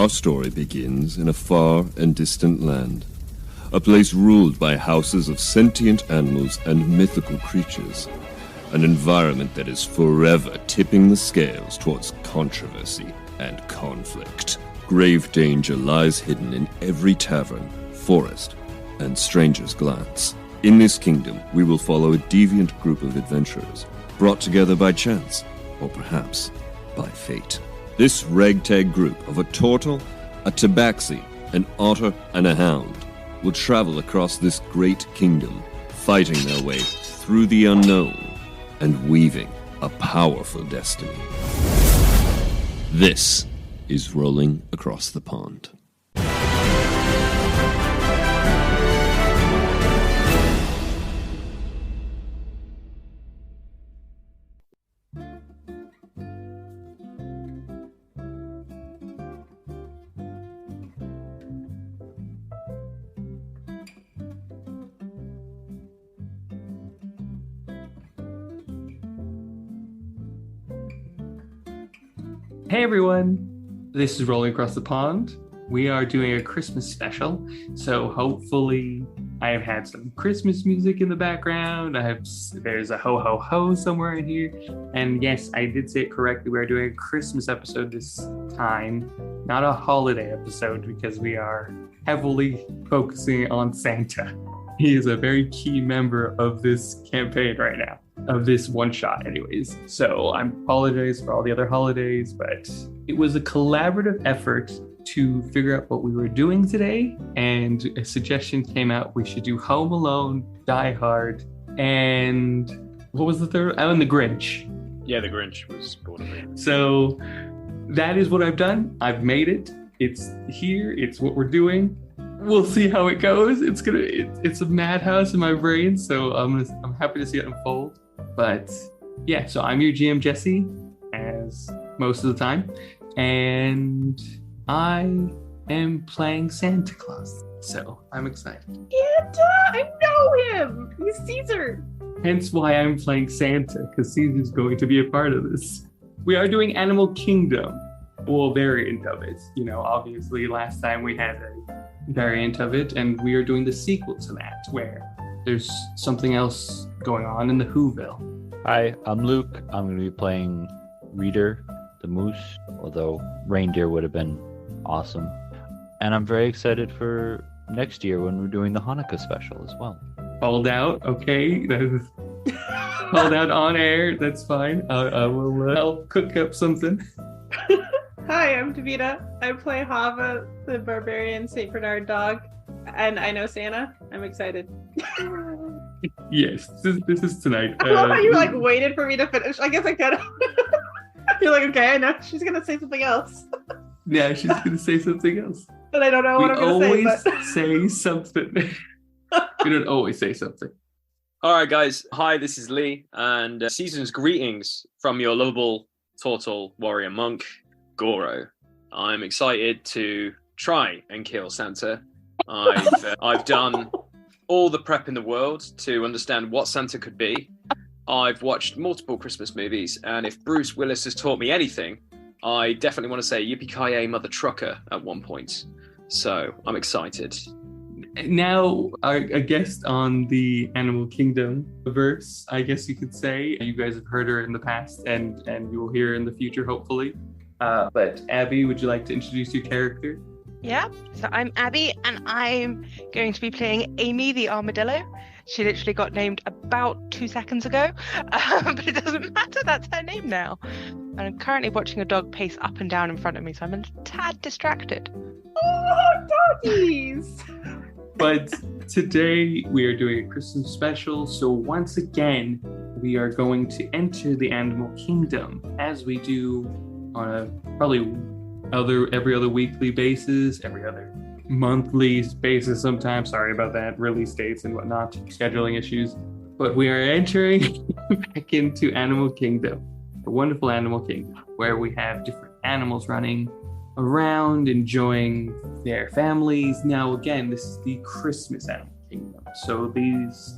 Our story begins in a far and distant land, a place ruled by houses of sentient animals and mythical creatures, an environment that is forever tipping the scales towards controversy and conflict. Grave danger lies hidden in every tavern, forest, and stranger's glance. In this kingdom, we will follow a deviant group of adventurers, brought together by chance, or perhaps by fate. This ragtag group of a turtle, a tabaxi, an otter, and a hound will travel across this great kingdom, fighting their way through the unknown and weaving a powerful destiny. This is Rolling Across the Pond. Hey everyone, this is Rolling Across the Pond. We are doing a Christmas special, so hopefully I have had some Christmas music in the background. There's a ho ho ho somewhere in here, and yes, I did say it correctly. We are doing a Christmas episode this time, not a holiday episode, because we are heavily focusing on Santa. He is a very key member of this campaign right now. Of this one shot anyways. So I apologize for all the other holidays, but it was a collaborative effort to figure out what we were doing today, and a suggestion came out we should do Home Alone, Die Hard, and what was the third? Oh, and The Grinch. Yeah, The Grinch was born of me. So that is what I've done. I've made it. It's here. It's what we're doing. We'll see how it goes. It's a madhouse in my brain, so I'm happy to see it unfold. But yeah, so I'm your GM Jesse, as most of the time, and I am playing Santa Claus, so I'm excited. Santa! I know him! He's Caesar! Hence why I'm playing Santa, because Caesar's going to be a part of this. We are doing Animal Kingdom, well, variant of it. You know, obviously last time we had a variant of it, and we are doing the sequel to that, where there's something else going on in the Whoville. Hi, I'm Luke. I'm going to be playing Reader, the moose, although reindeer would have been awesome. And I'm very excited for next year when we're doing the Hanukkah special as well. Called out, okay. That is called out on air. That's fine. I'll cook up something. Hi, I'm Davida. I play Hava, the barbarian St. Bernard dog, and I know Santa. I'm excited. Yes, this is tonight. I love how you waited for me to finish. I guess I could have. You're like, okay, I know she's gonna say something else. Yeah, she's gonna say something else. But I don't know what I'm gonna say. We always say something. We don't always say something. All right, guys. Hi, this is Lee, and season's greetings from your lovable turtle warrior monk, Goro. I'm excited to try and kill Santa. I've done all the prep in the world to understand what Santa could be. I've watched multiple Christmas movies, and if Bruce Willis has taught me anything, I definitely want to say yippee-ki-yay mother trucker at one point. So I'm excited. Now, a guest on the Animal Kingdom verse, I guess you could say. You guys have heard her in the past, and you will hear her in the future, hopefully. But Abby, would you like to introduce your character? Yeah, so I'm Abby, and I'm going to be playing Amy the Armadillo. She literally got named about 2 seconds ago, but it doesn't matter, that's her name now. And I'm currently watching a dog pace up and down in front of me, so I'm a tad distracted. Oh, doggies! But today we are doing a Christmas special, so once again, we are going to enter the Animal Kingdom, as we do on a probably every other weekly basis, every other monthly basis sometimes. Sorry about that, release dates and whatnot, scheduling issues. But we are entering back into Animal Kingdom, a wonderful Animal Kingdom, where we have different animals running around, enjoying their families. Now, again, this is the Christmas Animal Kingdom. So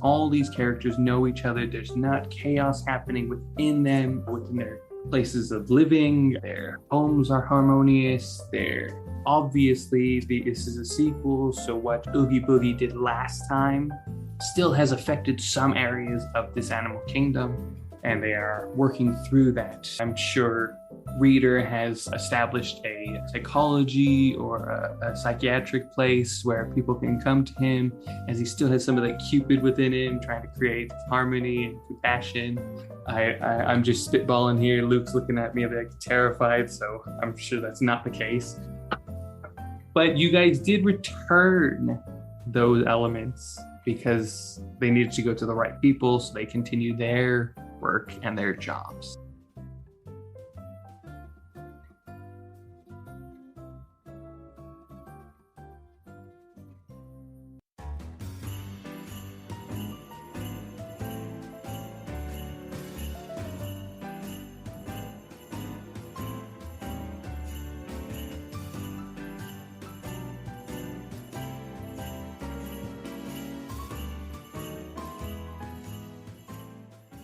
all these characters know each other. There's not chaos happening within them, within their places of living. Their homes are harmonious. They're obviously, this is a sequel, so what Oogie Boogie did last time still has affected some areas of this animal kingdom, and they are working through that. I'm sure Reader has established a psychology or a psychiatric place where people can come to him, as he still has some of that Cupid within him, trying to create harmony and compassion. I'm just spitballing here. Luke's looking at me like terrified, so I'm sure that's not the case. But you guys did return those elements because they needed to go to the right people, so they continue their work and their jobs.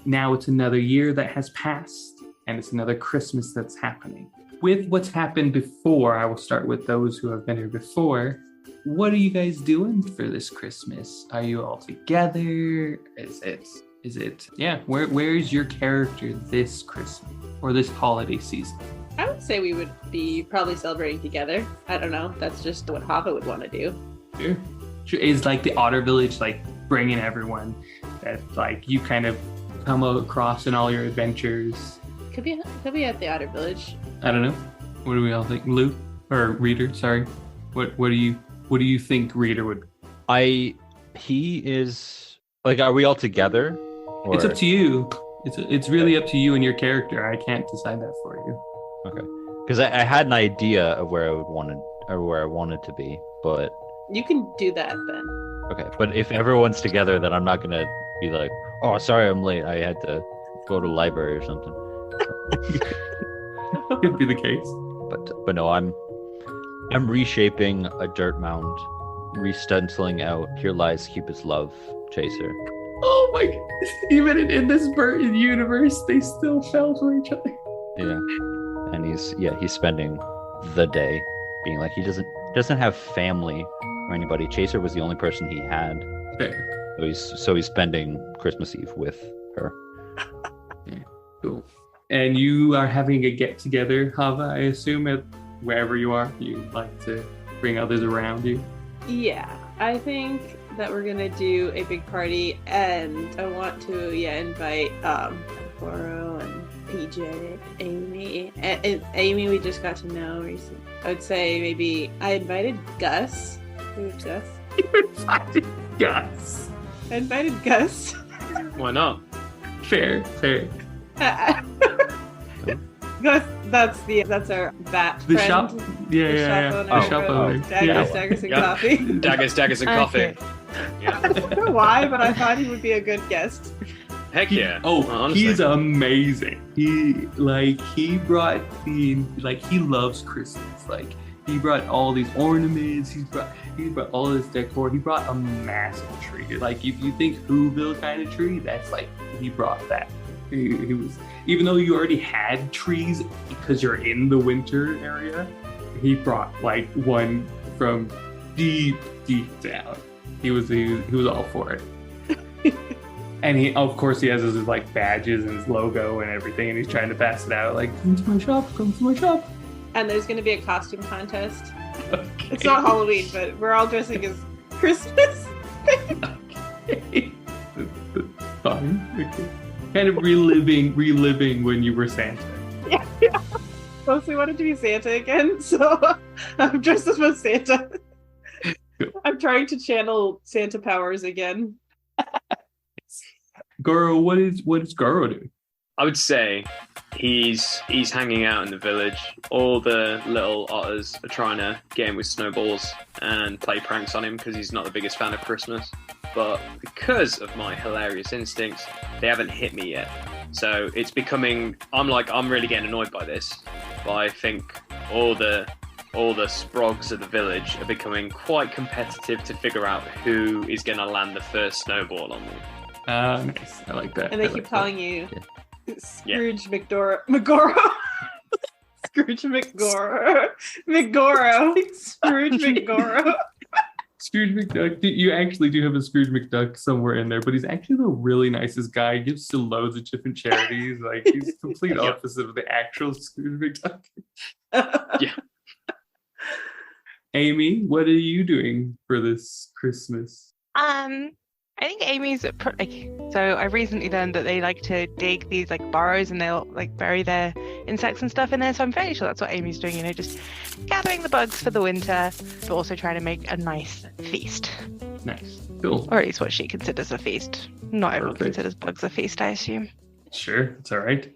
Now it's another year that has passed, and it's another Christmas that's happening. With what's happened before, I will start with those who have been here before. What are you guys doing for this Christmas? Are you all together? Is it? Yeah, where is your character this Christmas or this holiday season? I would say we would be probably celebrating together. I don't know. That's just what Hava would want to do. Sure. Is like the Otter Village, like bringing everyone that like you kind of come across in all your adventures? Could be at the Otter Village. I don't know. What do we all think? Luke or Reader? Sorry. What do you think Reader would? He is like. Are we all together? Or... It's up to you. It's really up to you and your character. I can't decide that for you. Okay. Because I had an idea of where I wanted to be, but you can do that then. Okay, but if everyone's together, then I'm not gonna be like, oh, sorry, I'm late. I had to go to the library or something. Could be the case. But no, I'm reshaping a dirt mound, re-stenciling out, here lies Cupid's love, Chaser. Oh my God. Even in this universe, they still fell for each other. Yeah. And he's spending the day being like, he doesn't have family or anybody. Chaser was the only person he had. Fair. So he's spending Christmas Eve with her. Yeah, cool. And you are having a get together, Hava, I assume, at wherever you are. You like to bring others around you. Yeah, I think that we're gonna do a big party, and I want to invite Goro and PJ, Amy, and Amy we just got to know recently. I would say maybe I invited Gus. Who's Gus? You invited Gus. I invited Gus. Why not? Fair. Gus, that's our bat the friend. Shop. Yeah. The shop owner. Daggers and coffee. Daggers and coffee. Yeah. I don't know why, but I thought he would be a good guest. Heck yeah. He's amazing. He brought he loves Christmas. Like he brought all these ornaments. He brought all this decor. He brought a massive tree. Like if you think Whoville kind of tree, that's like he brought that. He was, even though you already had trees because you're in the winter area, he brought like one from deep down. He was all for it. And he, of course, he has his like badges and his logo and everything, and he's trying to pass it out like, come to my shop. And there's going to be a costume contest. Okay. It's not Halloween, but we're all dressing as Christmas. Okay. Fine. Okay. Kind of reliving when you were Santa. Yeah. Mostly wanted to be Santa again, so I'm dressed as Santa. Cool. I'm trying to channel Santa powers again. Goro, what is Goro doing? I would say he's hanging out in the village. All the little otters are trying to get him with snowballs and play pranks on him because he's not the biggest fan of Christmas. But because of my hilarious instincts, they haven't hit me yet. So it's becoming, I'm really getting annoyed by this. But I think all the sprogs of the village are becoming quite competitive to figure out who is going to land the first snowball on me. Nice. I like that. And they keep calling you Scrooge McGoro. Scrooge McGoro. McGoro. Scrooge McGoro. Scrooge McDuck. You actually do have a Scrooge McDuck somewhere in there, but he's actually the really nicest guy. He gives to loads of different charities. Like he's the complete opposite of the actual Scrooge McDuck. Yeah. Amy, what are you doing for this Christmas? I think Amy's so I recently learned that they like to dig these like burrows and they'll like bury their insects and stuff in there. So I'm fairly sure that's what Amy's doing, just gathering the bugs for the winter, but also trying to make a nice feast. Nice. Cool. Or at least what she considers a feast. Not everyone Perfect. considers bugs a feast, I assume. Sure, it's all right.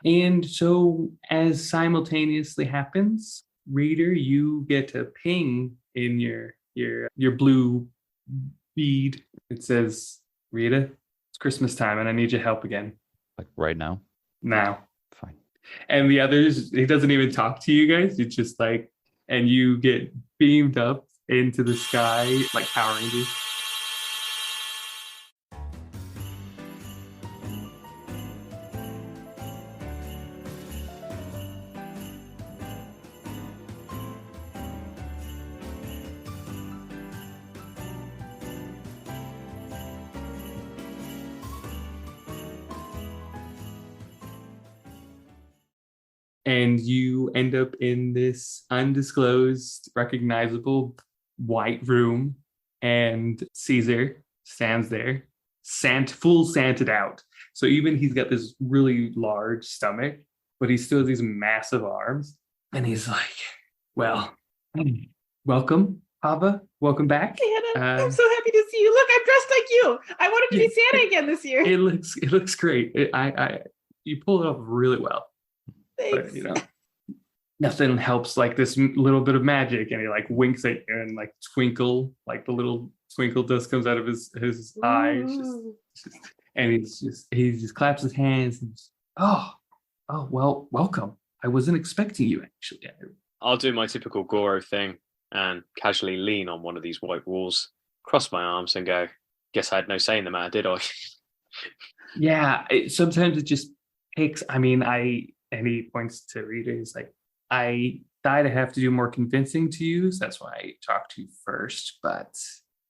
And so as simultaneously happens, reader, you get a ping in your blue bead. It says, Rita, it's Christmas time and I need your help again. Like right now? Now. Fine. And the others, he doesn't even talk to you guys. It's just like, and you get beamed up into the sky like Power Rangers. And you end up in this undisclosed, recognizable white room, and Caesar stands there, full Santed out. So even he's got this really large stomach, but he still has these massive arms. And he's like, well, welcome, Hava. Welcome back. Santa, I'm so happy to see you. Look, I'm dressed like you. I wanted to be Santa again this year. It looks great. You pulled it off really well. Thanks. But, nothing helps like this little bit of magic. And he like winks at you and like twinkle, like the little twinkle dust comes out of his eye. And he just claps his hands and well, welcome. I wasn't expecting you actually. I'll do my typical Goro thing and casually lean on one of these white walls, cross my arms and go, guess I had no say in the matter, did I? Yeah, sometimes it just takes, and he points to Rita. He's like, I thought I have to do more convincing to you. So that's why I talked to you first.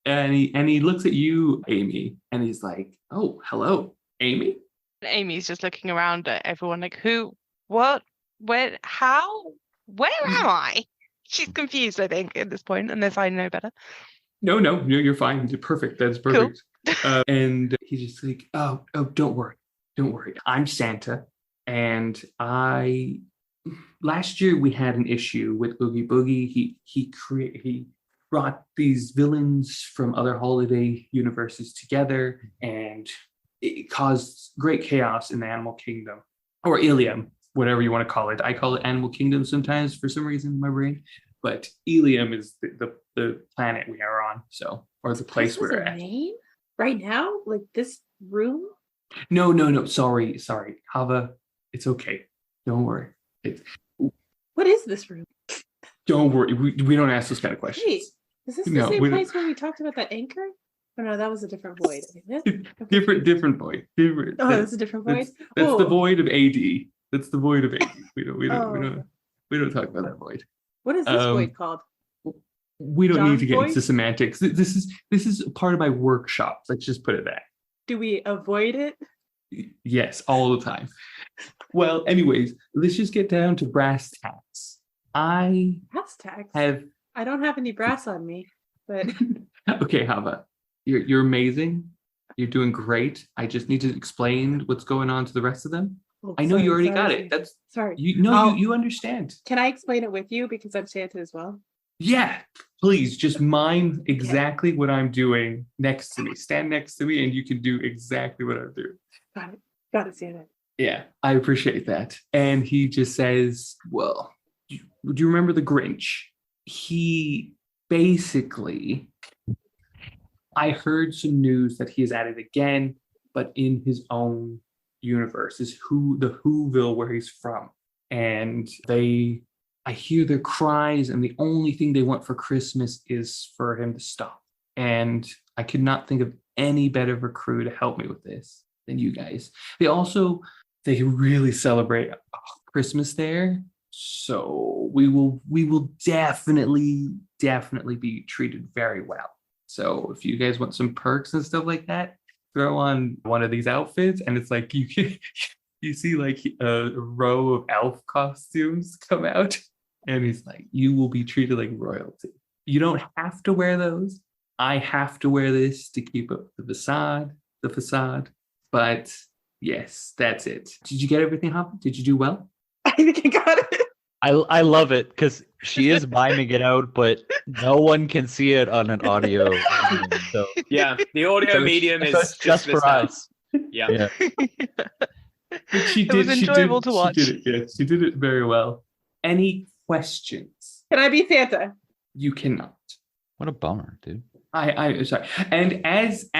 And he looks at you, Amy, and he's like, oh, hello, Amy. And Amy's just looking around at everyone like, who, what, where, how, where am I? She's confused, I think, at this point, unless I know better. No, you're fine. You're perfect. That's perfect. Cool. And he's just like, oh, don't worry. I'm Santa. And last year we had an issue with Oogie Boogie. He brought these villains from other holiday universes together, and it caused great chaos in the animal kingdom, or Ilium, whatever you want to call it. I call it Animal Kingdom sometimes for some reason in my brain, but Ilium is the planet we are on, or the place we're at. Name? Right now? Like this room? No. Sorry, Hava. It's okay. Don't worry. What is this room? Don't worry. We don't ask those kind of questions. Wait, is this the same place where we talked about that anchor? Oh no, that was a different void. Different void. That's a different void. That's the void of AD. That's the void of AD. We don't talk about that void. What is this void called? We don't need to get void? into semantics. This is part of my workshop. Let's just put it that. Do we avoid it? Yes, all the time. Well, anyways, let's just get down to brass tacks. Brass tacks? I don't have any brass on me, but okay, Hava, you're amazing. You're doing great. I just need to explain what's going on to the rest of them. I know you already got it. That's sorry. You understand. Can I explain it with you because I'm Santa as well? Yeah, please just mime exactly what I'm doing next to me. Stand next to me and you can do exactly what I'm doing. Got it, Santa. Yeah, I appreciate that. And he just says, well, do you remember the Grinch? He basically, I heard some news that he is at it again, but in his own universe, is the Whoville where he's from. And I hear their cries, and the only thing they want for Christmas is for him to stop. And I could not think of any better of a crew to help me with this than you guys. They also they really celebrate Christmas there. So we will definitely be treated very well. So if you guys want some perks and stuff like that, throw on one of these outfits, and it's like you see like a row of elf costumes come out, and he's like, you will be treated like royalty. You don't have to wear those. I have to wear this to keep up the facade. But yes, that's it. Did you get everything, Hava? Did you do well? I think I got it. I love it because she is miming it out, but no one can see it on an audio medium. So Yeah, the audio medium is just for us. Yeah. She It was enjoyable to watch. She did it very well. Any questions? Can I be Santa? You cannot. What a bummer, dude. I sorry. And as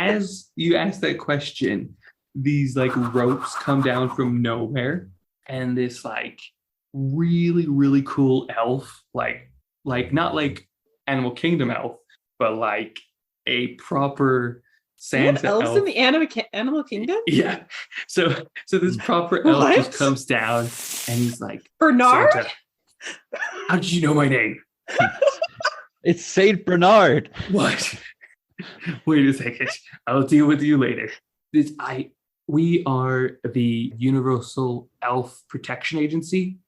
you ask that question, these like ropes come down from nowhere, and this like really, really cool elf, like not like Animal Kingdom elf, but like a proper Santa elves elf. in the Animal Kingdom? Yeah. So this proper elf What? just comes down, and he's like, Bernard? Santa, how did you know my name? It's Saint Bernard. What? Wait a second. I'll deal with you later. We are the Universal Elf Protection Agency,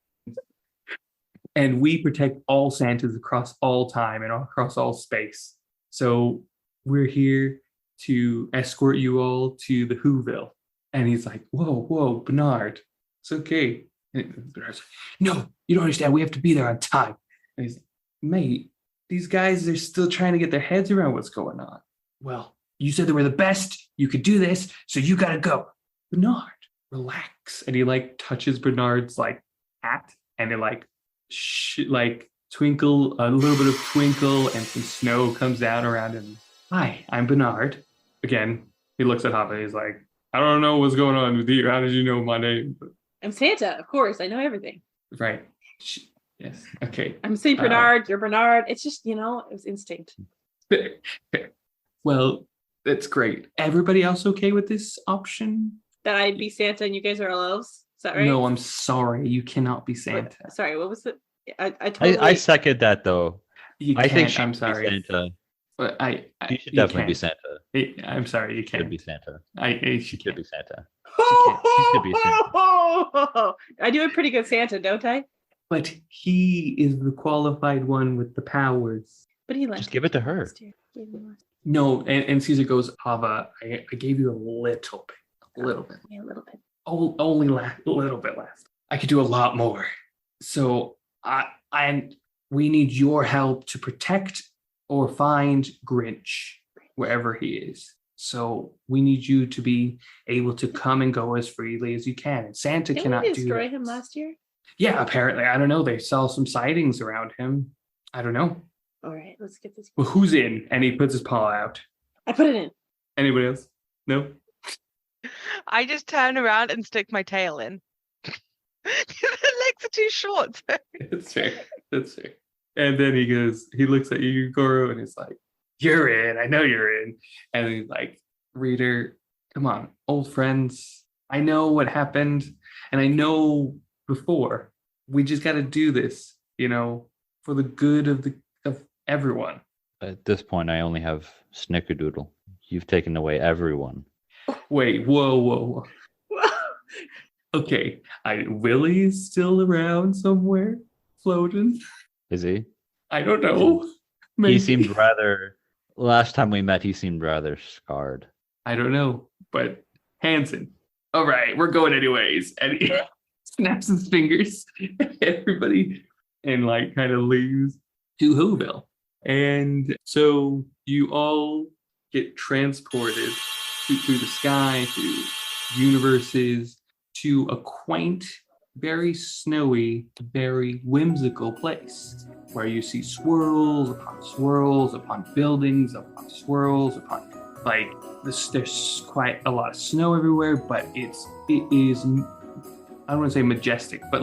and we protect all Santas across all time and across all space. So we're here to escort you all to the Whoville. And he's like, whoa, Bernard, it's okay. And Bernard's like, no, you don't understand. We have to be there on time. And he's like, mate, these guys are still trying to get their heads around what's going on. Well, you said they were the best. You could do this, so you gotta go. Bernard, relax. And he like touches Bernard's like hat, and it like twinkle, a little bit of twinkle, and some snow comes down around him. Hi, I'm Bernard. Again, he looks at Hava. He's like, I don't know what's going on with you. How did you know my name? I'm Santa, of course. I know everything. Right. Yes. Okay. I'm Saint Bernard. You're Bernard. It's just, it was instinct. Fair. Well, that's great. Everybody else okay with this option? That I'd be Santa and you guys are all elves? Is that right? No, I'm sorry. You cannot be Santa. Sorry, what was it? I second that though. I think she I'm should sorry. be Santa. But You should definitely be can't. Santa. I'm sorry. You Should can't. be Santa. She Should can't. be Santa. She should be Santa. I do a pretty good Santa, don't I? But he is the qualified one with the powers. But he left. Just give it to her. last year. Gave him last- No, and Caesar goes, Hava, I gave you a little bit. Yeah, a little bit. Only a little bit left. I could do a lot more. So we need your help to protect or find Grinch wherever he is. So we need you to be able to come and go as freely as you can. And Santa Didn't cannot we do destroy that. him last year? Yeah, apparently. I don't know. They saw some sightings around him. I don't know. All right, let's get this. Well, who's in? And he puts his paw out. I put it in. Anybody else? No? I just turn around and stick my tail in. The legs are too short. That's fair. That's fair. And then he looks at you, Goro, and he's like, you're in. I know you're in. And he's like, Reader, come on, old friends. I know what happened. And I know before. We just got to do this, for the good of everyone. At this point, I only have Snickerdoodle. You've taken away everyone. Wait, whoa. Okay, Willie's still around somewhere, floating. Is he? I don't know. Maybe. He seemed rather. Last time we met, he seemed rather scarred. I don't know, but Hanson. All right, we're going anyways. And he snaps his fingers at everybody and kind of leaves to Whoville. And so you all get transported through the sky, through universes, to a quaint, very snowy, very whimsical place where you see swirls upon buildings, upon swirls, upon there's quite a lot of snow everywhere, but it is, I don't want to say majestic, but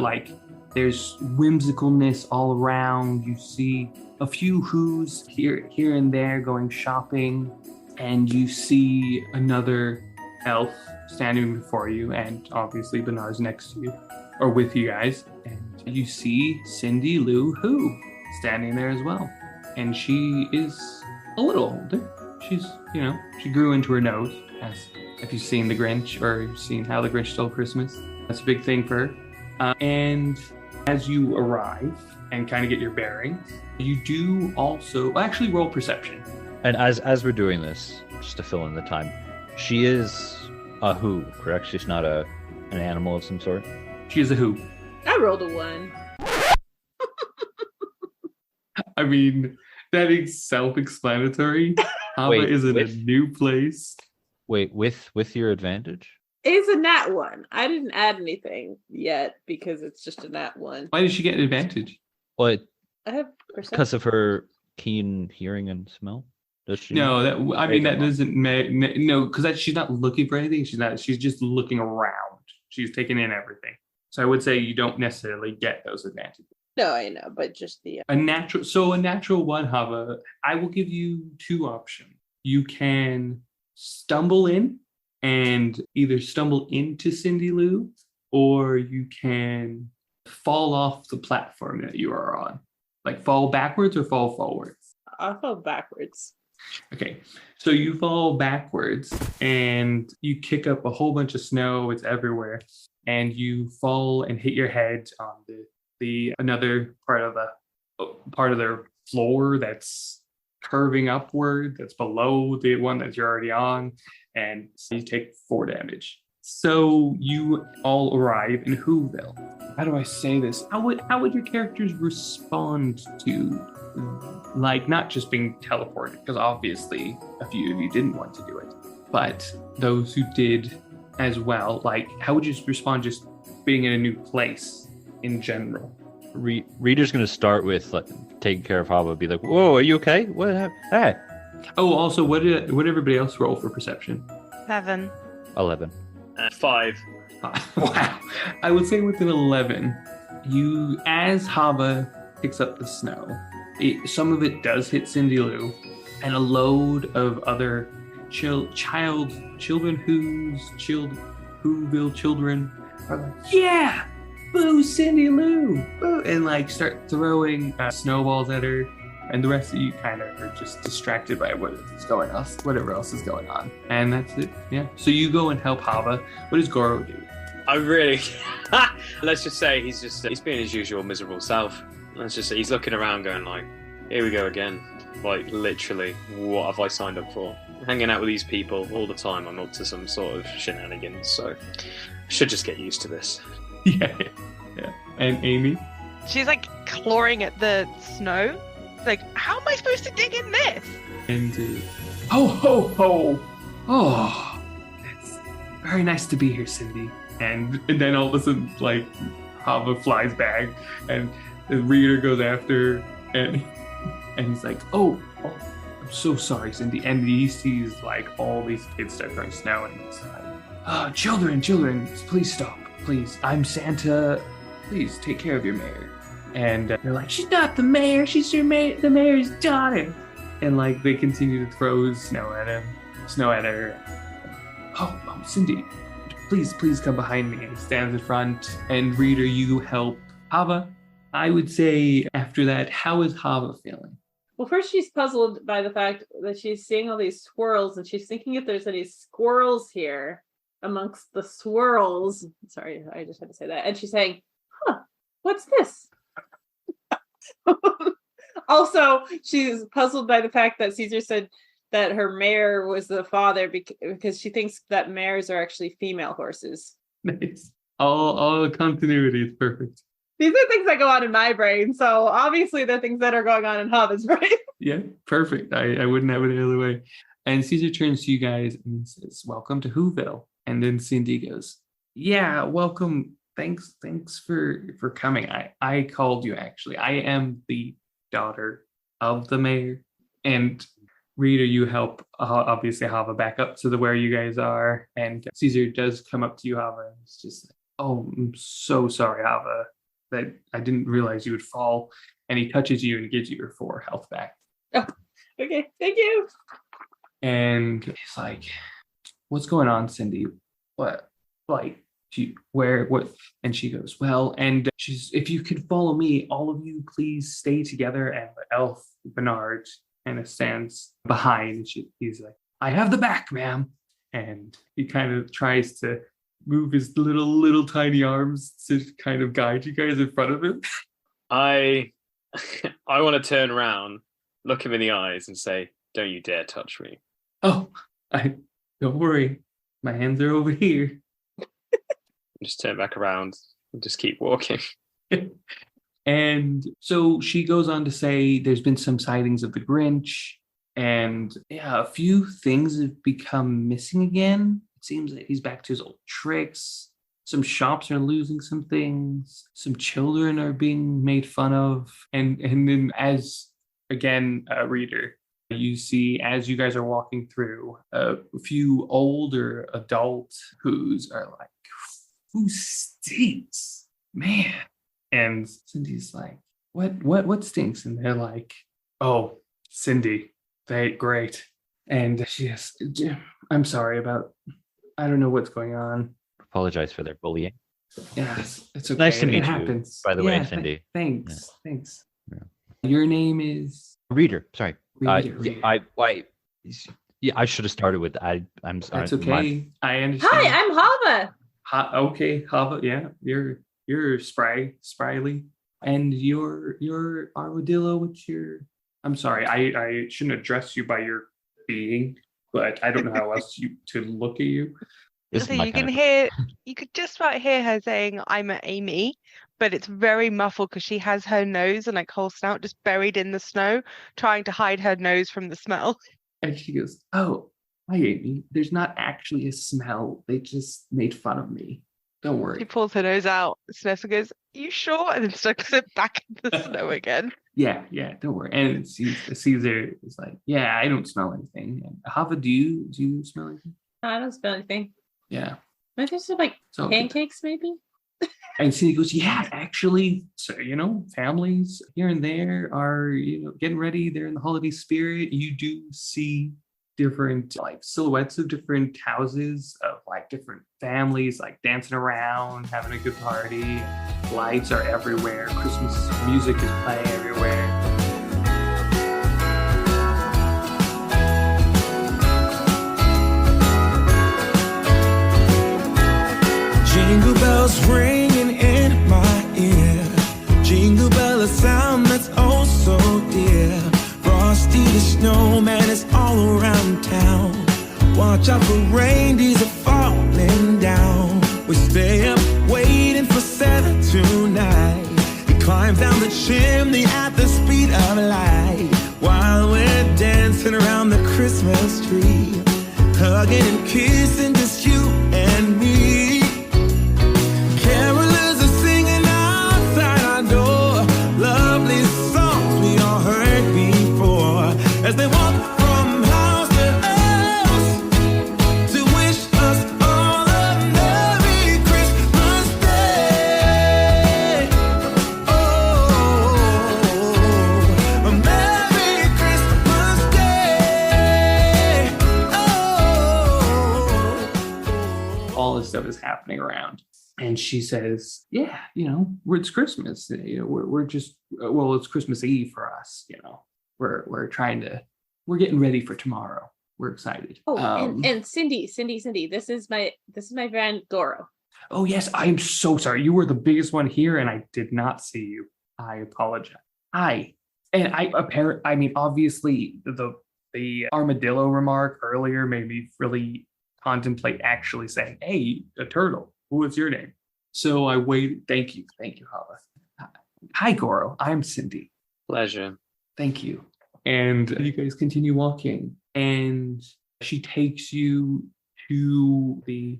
there's whimsicalness all around. You see a few who's here and there going shopping, and you see another elf standing before you, and obviously Benar's next to you, or with you guys. And you see Cindy Lou Who standing there as well. And she is a little older. She's, she grew into her nose, as if you've seen The Grinch or you've seen How the Grinch Stole Christmas. That's a big thing for her. And as you arrive and kind of get your bearings, you do also actually roll perception. And as we're doing this, just to fill in the time, she is a who, correct? She's not an animal of some sort? She is a who. I rolled a 1. I mean, that is self-explanatory. Hava is in a new place. Wait, with your advantage? It's a nat 1. I didn't add anything yet because it's just a nat 1. Why did she get an advantage? Well, I have perception. because of her keen hearing and smell. Does she? No, that doesn't no, because she's not looking for anything. She's just looking around. She's taking in everything. So I would say you don't necessarily get those advantages. No, I know, but just the A natural one, Hava, I will give you 2 options. You can stumble in and either stumble into Cindy Lou, or you can fall off the platform that you are on. Like fall backwards or fall forwards. I'll fall backwards. Okay, so you fall backwards and you kick up a whole bunch of snow. It's everywhere, and you fall and hit your head on the another part of the floor that's curving upward. That's below the one that you're already on, and so you take 4 damage. So you all arrive in Whoville. How do I say this? How would your characters respond to, like, not just being teleported? Because obviously a few of you didn't want to do it, but those who did as well, like, how would you respond just being in a new place in general? Reader's going to start with like taking care of Hava. Be like, "Whoa, are you okay? What happened?" Hey. Oh, also, what did everybody else roll for perception? 7. 11. 5. Wow. I would say with an 11, as Hava picks up the snow, some of it does hit Cindy Lou, and a load of other children Whoville children are like, yeah, boo Cindy Lou, boo, and like start throwing snowballs at her. And the rest of you kind of are just distracted by whatever else is going on. And that's it. Yeah. So you go and help Hava. What does Goro do? I really, let's just say he's being his usual miserable self. Let's just say he's looking around going like, here we go again. Like literally, what have I signed up for? Hanging out with these people all the time. I'm up to some sort of shenanigans. So I should just get used to this. Yeah. And Amy? She's like clawing at the snow. Like, how am I supposed to dig in this? And ho ho ho! Oh, it's very nice to be here, Cindy. And then all of a sudden, like, Hava flies back, and the reader goes after her, and he's like, oh, I'm so sorry, Cindy. And he sees like all these kids start throwing snow, and he's like, children, please stop, please. I'm Santa. Please take care of your mayor. And they're like, she's not the mayor, she's the mayor's daughter. And like they continue to throw snow at her. Oh, Cindy, please come behind me. And he stands in front. And reader, you help Hava. I would say after that, how is Hava feeling? Well, first she's puzzled by the fact that she's seeing all these swirls, and she's thinking if there's any squirrels here amongst the swirls. Sorry, I just had to say that. And she's saying, what's this? Also, she's puzzled by the fact that Caesar said that her mare was the father because she thinks that mares are actually female horses. Nice. All continuity is perfect. These are things that go on in my brain, so obviously they're things that are going on in Hava's brain. Yeah, perfect. I wouldn't have it any other way. And Caesar turns to you guys and says, welcome to Whoville. And then Cindy goes, yeah, welcome. Thanks for coming. I called you, actually. I am the daughter of the mayor. And reader, you help obviously Hava back up to where you guys are. And Caesar does come up to you, Hava, and it's just like, oh, I'm so sorry, Hava, that I didn't realize you would fall. And he touches you and gives you your 4 health back. Oh, okay, thank you. And he's like, what's going on, Cindy? What, like, what? And she goes, well, and if you could follow me, all of you, please stay together. And the elf Bernard kind of stands behind. He's like, I have the back, ma'am. And he kind of tries to move his little tiny arms to kind of guide you guys in front of him. I want to turn around, look him in the eyes, and say, "Don't you dare touch me." Oh, don't worry, my hands are over here. Just turn back around and just keep walking. And so she goes on to say there's been some sightings of the Grinch, and yeah, a few things have become missing again. It seems that he's back to his old tricks. Some shops are losing some things. Some children are being made fun of. And then as, again, a reader, you see as you guys are walking through a few older adults who's are like, who stinks? Man. And Cindy's like, what stinks? And they're like, oh, Cindy, great. And she has, I'm sorry about, I don't know what's going on. Apologize for their bullying. Yes, it's okay. Nice to meet it you, happens. by the way, Cindy. Thanks. Thanks. Yeah. Your name is Reader. Sorry. Reader. I should have started with I'm sorry. That's okay. I understand. Hi, I'm Hava. Okay, Hava. Yeah, you're spryly, and your armadillo. What's your? I'm sorry. I shouldn't address you by your being, but I don't know how else to look at you. This So is my you kind can of- hear, you could just about hear her saying, "I'm Amy," but it's very muffled because she has her nose and like whole snout just buried in the snow, trying to hide her nose from the smell. And she goes, "Oh, hi, Amy. There's not actually a smell. They just made fun of me. Don't She worry." pulls her nose out, sniffs and goes, "You sure?" And then sticks it back in the snow again. Yeah, don't worry. And Caesar is like, "Yeah, I don't smell anything." And Hava, do you smell anything? I don't smell anything. Yeah. I think some like So pancakes, maybe. and Cindy goes, "Yeah, actually, so families here and there are getting ready. They're in the holiday spirit. You do see different like silhouettes of different houses of like different families like dancing around, having a good party. Lights are everywhere. Christmas music is playing everywhere." Jingle bells ringing in my ear. Jingle bell, a sound that's oh so dear. Frosty the snowman is all around town. Watch out for reindeers are falling down. We stay up waiting for Santa tonight. He climbs down the chimney at the speed of light, while we're dancing around the Christmas tree, hugging and kissing just you and me. Carolers are singing outside our door, lovely songs we all heard before, as they walk from house to house to wish us all a Merry Christmas Day. Oh, a Merry Christmas Day. Oh. All this stuff is happening around. And she says, "Yeah, it's Christmas. We're just it's Christmas Eve for us. We're we're getting ready for tomorrow. We're excited." Oh, and Cindy, this is my friend Goro. Oh yes, I'm so sorry. You were the biggest one here, and I did not see you. I apologize. I mean, obviously the armadillo remark earlier made me really contemplate actually saying, "Hey, a turtle. What's your name?" So I waited. Thank you, Hava. Hi, Goro. I'm Cindy. Pleasure. Thank you. And you guys continue walking, and she takes you to the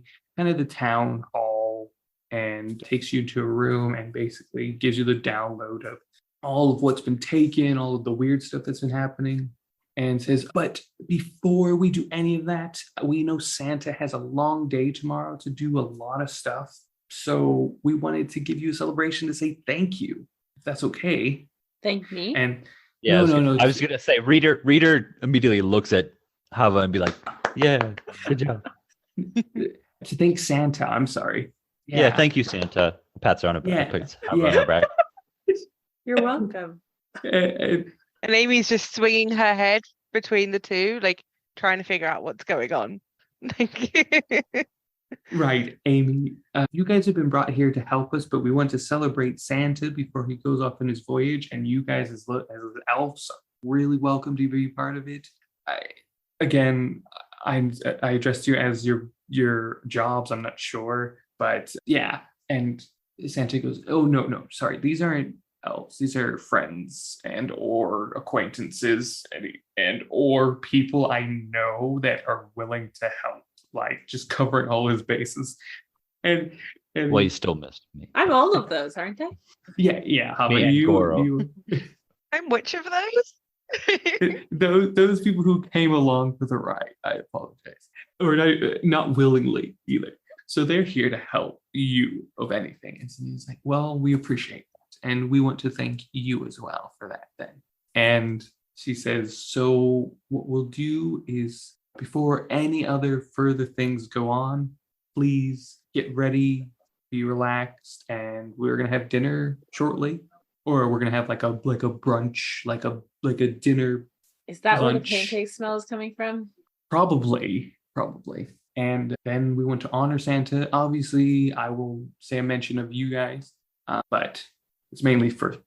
town hall and takes you to a room and basically gives you the download of all of what's been taken, all of the weird stuff that's been happening, and says, "But before we do any of that, we know Santa has a long day tomorrow to do a lot of stuff. So we wanted to give you a celebration to say thank you, if that's okay." Thank me. And Yeah, no. I was gonna say, reader immediately looks at Hava and be like, "Yeah, good job." To thank Santa. I'm sorry. Yeah, thank you, Santa. Pats her on the back. Yeah, Puts Hava on her back. You're welcome. And And Amy's just swinging her head between the two, like trying to figure out what's going on. right, Amy, you guys have been brought here to help us, but we want to celebrate Santa before he goes off on his voyage, and you guys as elves are really welcome to be part of it. Again, I addressed you as your jobs. I'm not sure, but yeah. And Santa goes, "Oh no, sorry, these aren't elves. These are friends and or acquaintances and or people I know that are willing to help." Like just covering all his bases. And Well, you still missed me. I'm all of those, aren't I? yeah. Hava, Me and Goro. I'm which of those? those people who came along for the ride. I apologize, or not willingly either. So they're here to help you of anything. And so he's like, "Well, we appreciate that, and we want to thank you as well for that." Then, and she says, "So what we'll do is, before any other further things go on, please get ready, be relaxed, and we're gonna have dinner shortly, or we're gonna have like a brunch, like a dinner. Is that where the Lunch. pancake smell is coming from? Probably. And then we want to honor Santa. Obviously, I will say a mention of you guys, but it's mainly for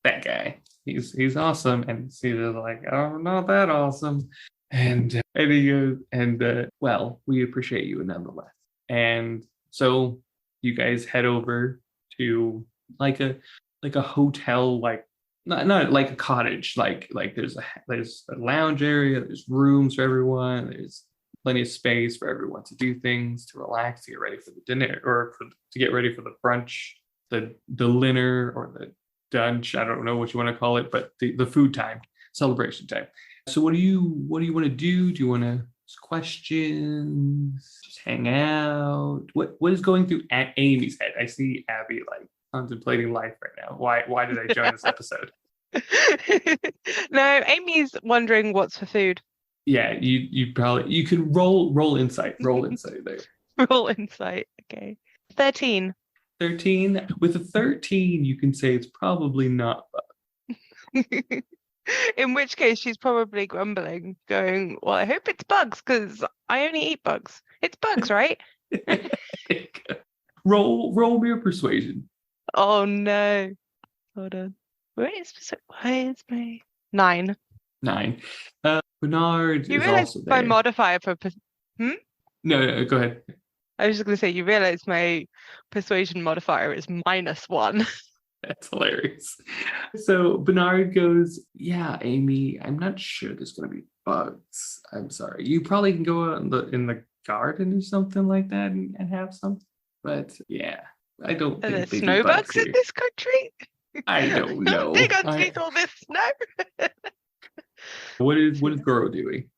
that guy. He's awesome, and Cedar's like, "Oh, not that awesome." And he goes, well, we appreciate you nonetheless. And so you guys head over to like a hotel, like not like a cottage, like there's a lounge area, there's rooms for everyone, there's plenty of space for everyone to do things, to relax, to get ready for the dinner, or to get ready for the brunch, the dinner, or the dunch. I don't know what you want to call it, but the food time, celebration time. So what do you want to do? Do you want to ask questions? Just hang out? What is going through Amy's head? I see Abby like contemplating life right now. Why did I join this episode? No, Amy's wondering what's for food. Yeah, you could roll insight. Roll insight there. Roll insight. Okay. 13. 13. With a 13, you can say it's probably not. In which case, she's probably grumbling, going, "Well, I hope it's bugs, because I only eat bugs. It's bugs, right?" roll mere persuasion. Oh no. Hold on. Why is my 9? 9. Bernard You is realize also my there. modifier for No, go ahead. I was just gonna say, you realize my persuasion modifier is -1. That's hilarious. So Bernard goes, "Yeah, Amy, I'm not sure there's going to be bugs. I'm sorry. You probably can go out in the garden or something like that and have some. But yeah, I don't Are think there they do snow bugs in here. this country? I don't know. They got to eat all this snow. What is Goro doing?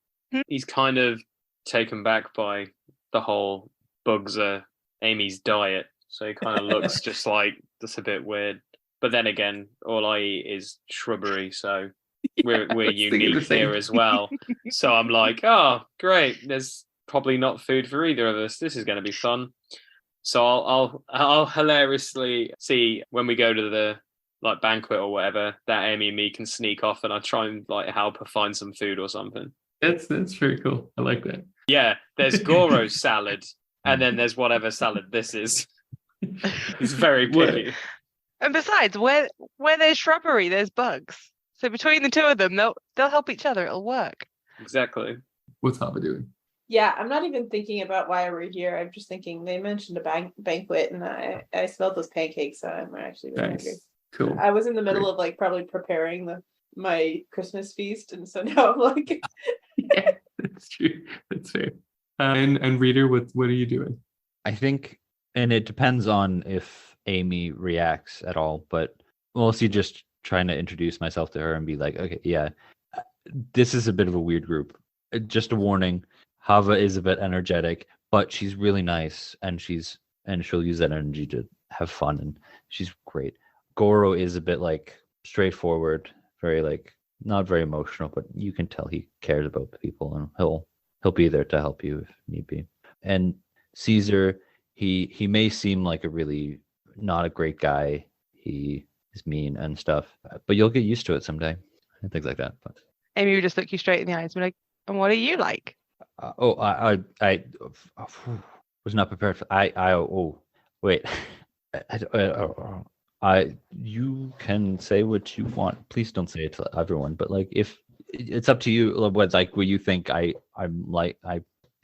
He's kind of taken back by the whole bugs are Amy's diet. So he kind of looks just like, that's a bit weird. But then again, all I eat is shrubbery, so we're unique here as well. So I'm like, oh, great. There's probably not food for either of us. This is going to be fun. So I'll hilariously see when we go to the like banquet or whatever that Amy and me can sneak off, and I try and like help her find some food or something. That's very cool. I like that. Yeah, there's Goro's salad, and then there's whatever salad this is. He's very picky. And besides, where there's shrubbery, there's bugs. So between the two of them, they'll help each other. It'll work. Exactly. What's Hava doing? Yeah, I'm not even thinking about why we're here. I'm just thinking they mentioned a banquet, and I smelled those pancakes, so I'm actually really hungry. Cool. I was in the middle of like probably preparing my Christmas feast, and so now I'm like, yeah, that's true. That's fair. And Reader, what are you doing? I think, and it depends on if Amy reacts at all, but mostly just trying to introduce myself to her and be like, okay, yeah, this is a bit of a weird group. Just a warning, Hava is a bit energetic, but she's really nice, and she'll use that energy to have fun, and she's great. Goro is a bit like straightforward, very like not very emotional, but you can tell he cares about people, and he'll be there to help you if need be. And Caesar, he may seem like a really not a great guy. He is mean and stuff, but you'll get used to it someday and things like that. But Amy would just look you straight in the eyes and be like, and what are you like? I was not prepared for. Wait. You can say what you want. Please don't say it to everyone. But like, if it's up to you, what you think I'm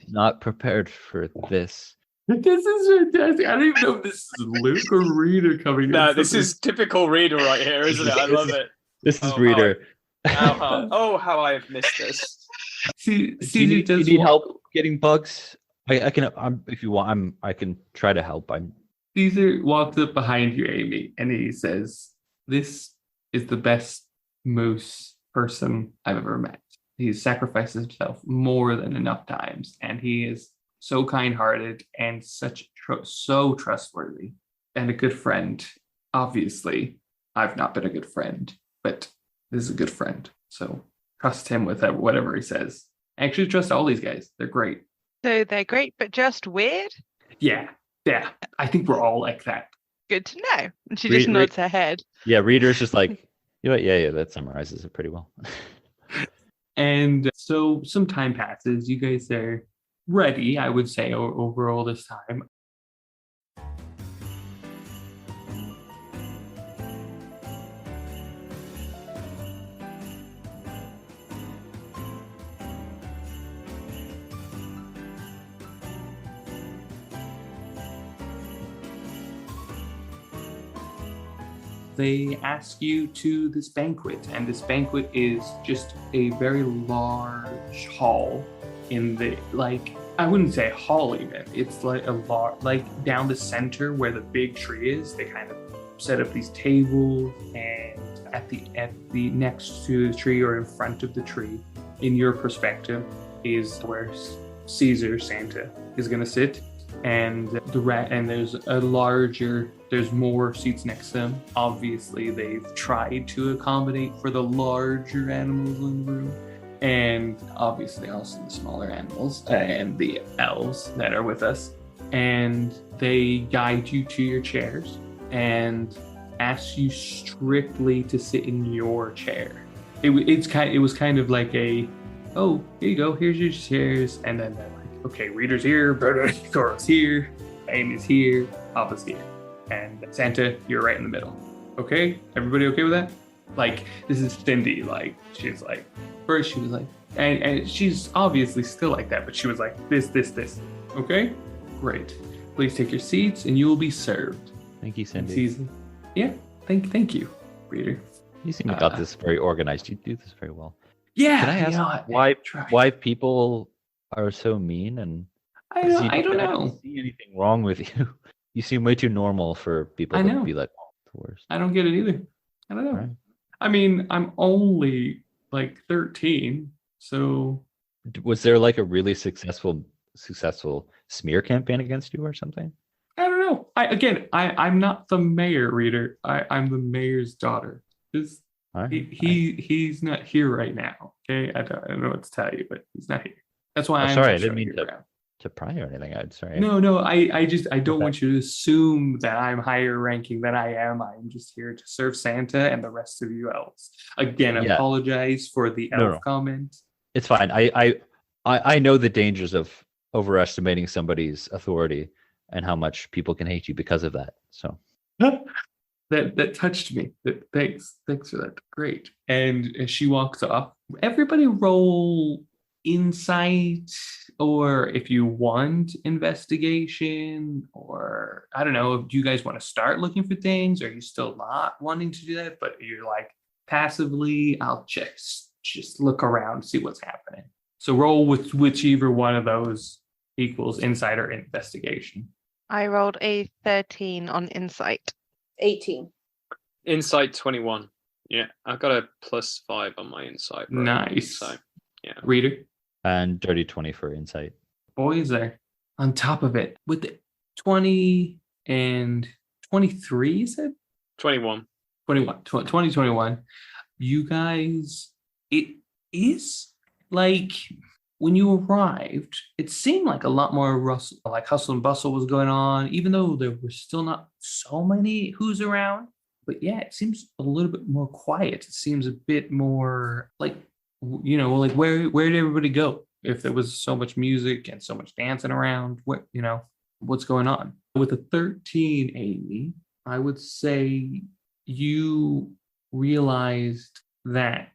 not prepared for this. This is fantastic. I don't even know if this is Luke or Reader coming. No, in. this is typical Reader right here, isn't it? I love it. This is Reader. How I have missed this. See, you need help getting bugs? I can. If you want, I can try to help. Caesar walks up behind you, Amy, and he says, "This is the best moose person I've ever met. He's sacrificed himself more than enough times, and he is so kind-hearted and so trustworthy and a good friend. Obviously, I've not been a good friend, but this is a good friend. So trust him with whatever he says. Actually, trust all these guys. They're great." So they're great, but just weird? Yeah. I think we're all like that. Good to know. And she just nods her head. Yeah, Reader's just like, yeah, that summarizes it pretty well. And so some time passes. You guys are ready, I would say, over all this time. They ask you to this banquet, and this banquet is just a very large hall in the, I wouldn't say hall even. It's like down the center where the big tree is, they kind of set up these tables, and at the next to the tree or in front of the tree, in your perspective, is where Caesar, Santa, is going to sit. And there's more seats next to them. Obviously, they've tried to accommodate for the larger animals in the room, and obviously also the smaller animals and the elves that are with us. And they guide you to your chairs and ask you strictly to sit in your chair. It was kind of like here you go, here's your chairs, and then they're like, okay, Reader's here, Goro's here, Amy's here, Hava's here, and Santa, you're right in the middle. Okay, everybody okay with that? This is Cindy. She's like, first she was like, and she's obviously still like that, but she was like this. Okay, great. Please take your seats, and you will be served. Thank you, Cindy. Yeah, thank you, Reader. You seem to got this very organized. You do this very well. Yeah. Can I ask why people are so mean? And I don't know. I don't see anything wrong with you. You seem way too normal for people to be like, oh, the worst. I don't get it either. I don't know. Right. I mean, I'm only 13, so. Was there a really successful smear campaign against you or something? I don't know. I'm not the mayor, Reader. I'm the mayor's daughter. He's not here right now. Okay, I don't know what to tell you, but he's not here. That's why I'm sorry. I didn't mean to pry or anything. I'm sorry. No. I don't want you to assume that I'm higher ranking than I am. I'm just here to serve Santa and the rest of you elves. Again, I apologize for the elf comment. It's fine. I know the dangers of overestimating somebody's authority and how much people can hate you because of that. So that touched me. Thanks for that. Great. And as she walks off, everybody roll insight, or if you want, investigation, or I don't know, do you guys want to start looking for things? Or are you still not wanting to do that, but you're passively, I'll just look around, see what's happening. So roll with whichever one of those equals insight or investigation. I rolled a 13 on insight. 18. Insight 21. Yeah, I've got a +5 on my insight. Right? Nice. So, yeah. Reader? And dirty 20 for insight. Boys are on top of it with the 20 and 23, you said? 21. 2021. You guys, it is when you arrived, it seemed like a lot more hustle and bustle was going on, even though there were still not so many who's around. But yeah, it seems a little bit more quiet. It seems a bit more like, like where did everybody go? If there was so much music and so much dancing around, what's going on? With a 13, Amy, I would say you realized that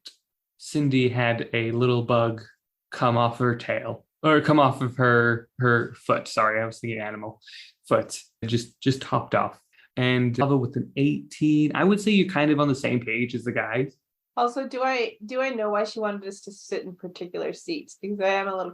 Cindy had a little bug come off her tail or come off of her foot. Sorry, I was thinking animal foot. It just hopped off. And Hava with an 18, I would say you're kind of on the same page as the guys. Also, do I know why she wanted us to sit in particular seats? Because I am a little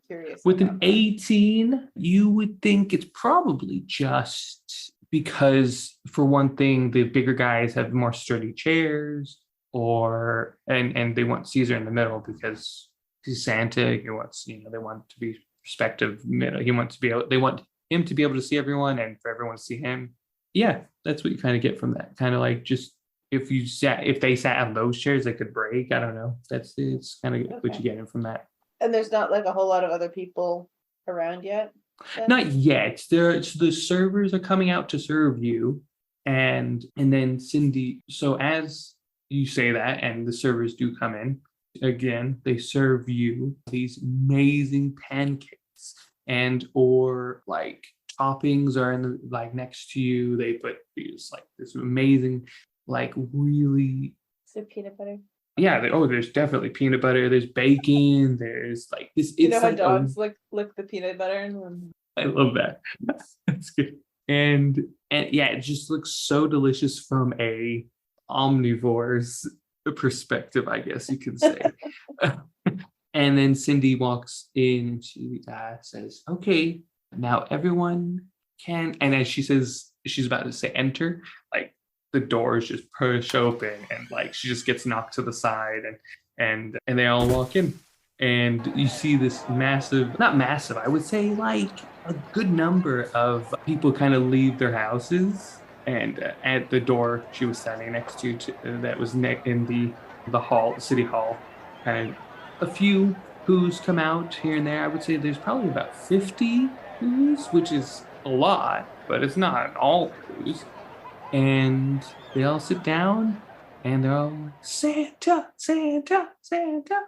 curious. With an 18, you would think it's probably just because, for one thing, the bigger guys have more sturdy chairs, and they want Caesar in the middle because he's Santa. He wants, they want to be respective. He wants to be able, they want him to be able to see everyone, and for everyone to see him. Yeah, that's what you kind of get from that. Kind of like just if they sat on those chairs, they could break. I don't know. It's kind of what you get in from that. And there's not like a whole lot of other people around yet? Then? Not yet. The servers are coming out to serve you, and then Cindy. So as you say that, and the servers do come in again, they serve you these amazing pancakes, or like toppings are in the next to you. They put these this amazing really. So peanut butter. Yeah, there's definitely peanut butter. There's bacon. There's this. You know how dogs lick the peanut butter. I love that. That's good. And yeah, it just looks so delicious from a omnivore's perspective, I guess you could say. And then Cindy walks in and she says, "Okay, now everyone can." And as she says, she's about to say enter, the doors just push open, and she just gets knocked to the side, and they all walk in, and you see this not massive, I would say a good number of people kind of leave their houses, and at the door she was standing next to that was in the hall, the city hall, kind of a few who's come out here and there. I would say there's probably about 50 who's, which is a lot, but it's not all who's. And they all sit down, and they're all like, Santa, Santa, Santa.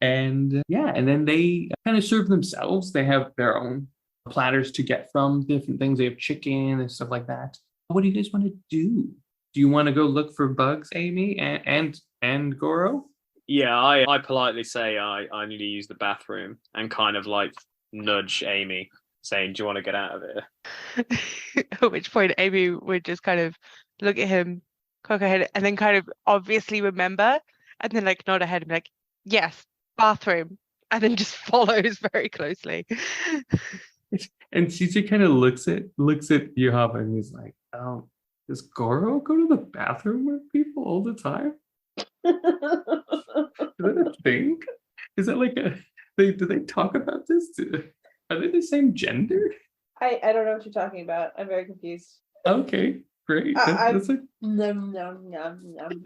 And then they kind of serve themselves. They have their own platters to get from different things. They have chicken and stuff like that. What do you guys want to do? Do you want to go look for bugs, Amy and Goro? Yeah, I politely say I need to use the bathroom and kind of nudge Amy, saying, "Do you want to get out of here?" At which point Amy would just kind of look at him, cock her head, and then kind of obviously remember, and then nod her head and be like, "Yes, bathroom," and then just follows very closely. And CJ kind of looks at you, Hava, and he's like, "Oh, does Goro go to the bathroom with people all the time? Is that a thing? Is that do they talk about this? Are they the same gender?" I don't know what you're talking about. I'm very confused. Okay, great. That's Nom, nom, nom, nom.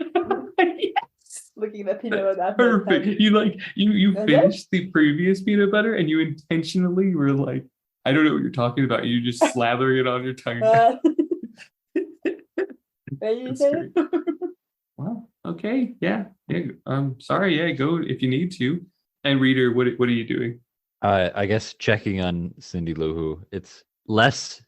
Yes. Looking at the peanut butter. Perfect. You finished the previous peanut butter, and you intentionally were like, I don't know what you're talking about. You just slathering it on your tongue. That's great. Well, okay, yeah. Sorry, yeah. Go if you need to. And reader, what are you doing? I guess checking on Cindy Lou Who. It's less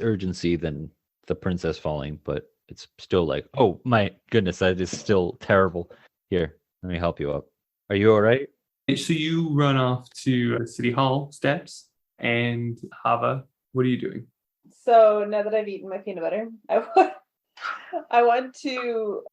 urgency than the princess falling, but it's still oh my goodness, that is still terrible. Here, let me help you up. Are you all right? So you run off to the city hall steps, and Hava, what are you doing? So now that I've eaten my peanut butter, I want to.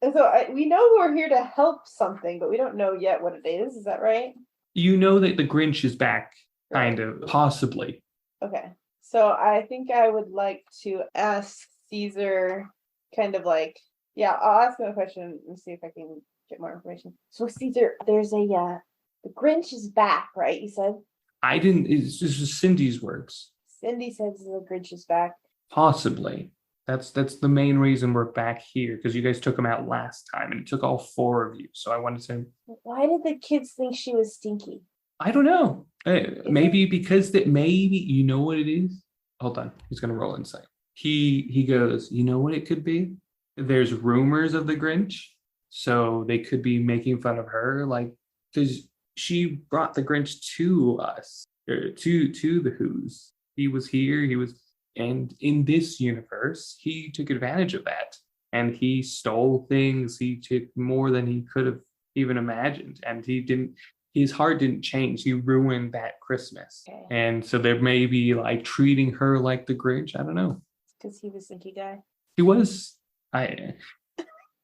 We know we're here to help something, but we don't know yet what it is. Is that right? You know that the Grinch is back, kind of, possibly. Okay. So I think I would like to ask Caesar I'll ask him a question and see if I can get more information. So Caesar, there's the Grinch is back, right? You said? I didn't, this is Cindy's words. Cindy says the Grinch is back. Possibly. That's the main reason we're back here, because you guys took him out last time, and it took all 4 of you. So I wanted to. Why did the kids think she was stinky? I don't know. Maybe because maybe you know what it is. Hold on, he's gonna roll insight. He goes. You know what it could be? There's rumors of the Grinch, so they could be making fun of her, like because she brought the Grinch to us, or to the Who's. He was here. And in this universe, he took advantage of that, and he stole things. He took more than he could have even imagined, and his heart didn't change. He ruined that Christmas. Okay. And so there may be like treating her like the Grinch. I don't know. Because he was a stinky guy. He was, I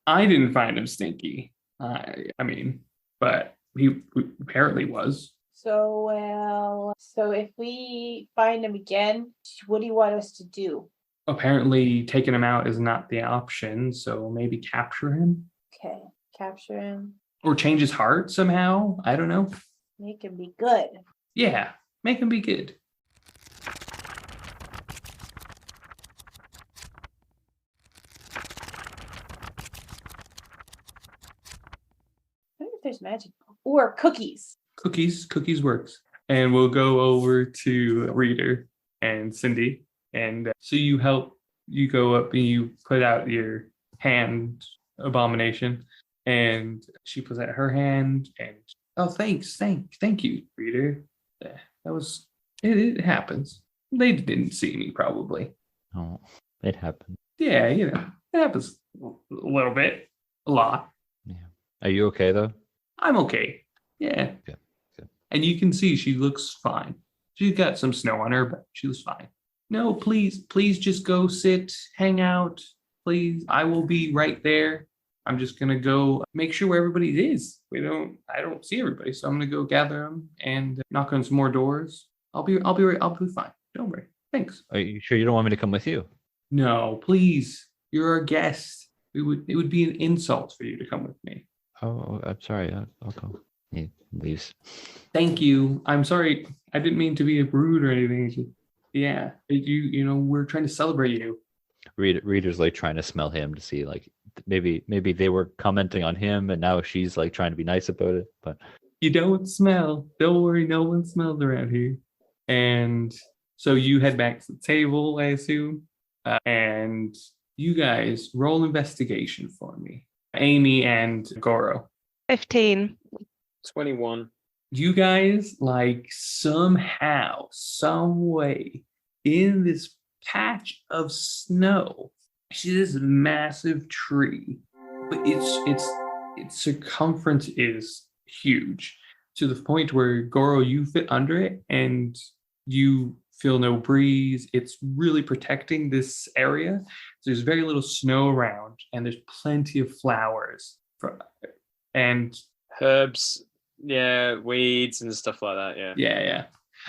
didn't find him stinky. I mean, but he apparently was. So if we find him again, what do you want us to do? Apparently taking him out is not the option, so maybe capture him. Okay, capture him. Or change his heart somehow. I don't know. Make him be good. Yeah, make him be good. I wonder if there's magic. Or cookies. Cookies works. And we'll go over to Reader and Cindy. And so you go up and you put out your hand abomination. And she puts out her hand and, oh, thank you, Reader. That was, it happens. They didn't see me probably. Oh, it happened. Yeah, it happens a little bit, a lot. Yeah. Are you okay though? I'm okay. Yeah. Good. And you can see she looks fine. She's got some snow on her, but she looks fine. No, please just go sit, hang out. Please, I will be right there. I'm just gonna go make sure where everybody is. I don't see everybody, so I'm gonna go gather them and knock on some more doors. I'll be fine. Don't worry. Thanks. Are you sure you don't want me to come with you? No, please. You're our guest. It would be an insult for you to come with me. Oh, I'm sorry. I'll go. He leaves. Thank you. I'm sorry. I didn't mean to be rude or anything. Yeah, we're trying to celebrate you. Reader's like trying to smell him to see like maybe they were commenting on him and now she's like trying to be nice about it. But you don't smell. Don't worry, no one smells around here. And so you head back to the table, I assume. And you guys roll investigation for me, Amy and Goro. 15. 21. You guys, like, somehow, some way, in this patch of snow, see this massive tree, but its circumference is huge, to the point where, Goro, you fit under it and you feel no breeze. It's really protecting this area. So there's very little snow around, and there's plenty of flowers and herbs, yeah, weeds and stuff like that. Yeah.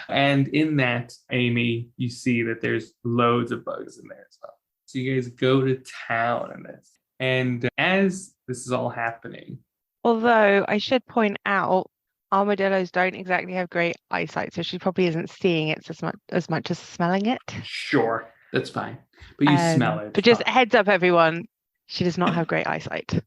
And in that, Amy, you see that there's loads of bugs in there as well. So you guys go to town on this. And as this is all happening, Although I should point out, armadillos don't exactly have great eyesight, so she probably isn't seeing it as much as smelling it. sure, that's fine. But you smell it. But just a heads up, everyone, she does not have great eyesight.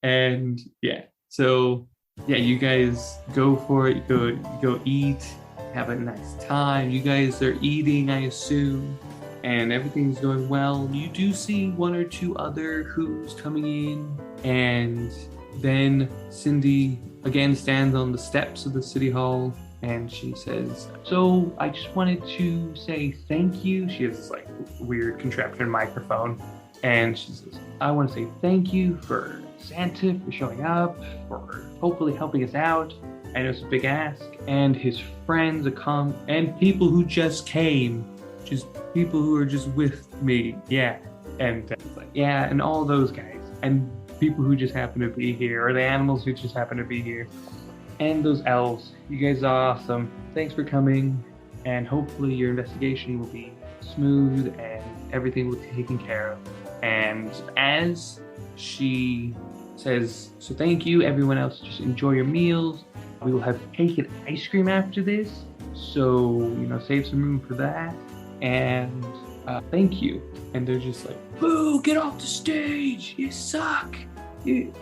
And yeah, so yeah, you guys go for it. Go eat, have a nice time. You guys are eating, I assume, and everything's going well. You do see one or two other Who's coming in, and then Cindy again stands on the steps of the city hall and she says, so I just wanted to say thank you. She has this like weird contraption microphone, and she says, I want to say thank you for Santa for showing up, for hopefully helping us out. I know it's a big ask. And his friends come, and people who just came, just people who are just with me. Yeah. And yeah, and all those guys. And people who just happen to be here, or the animals who just happen to be here. And those elves. You guys are awesome. Thanks for coming. And hopefully your investigation will be smooth and everything will be taken care of. And as she says, so thank you, everyone else, just enjoy your meals. We will have cake and ice cream after this, so save some room for that. And thank you. And they're just like, boo, get off the stage. You suck. You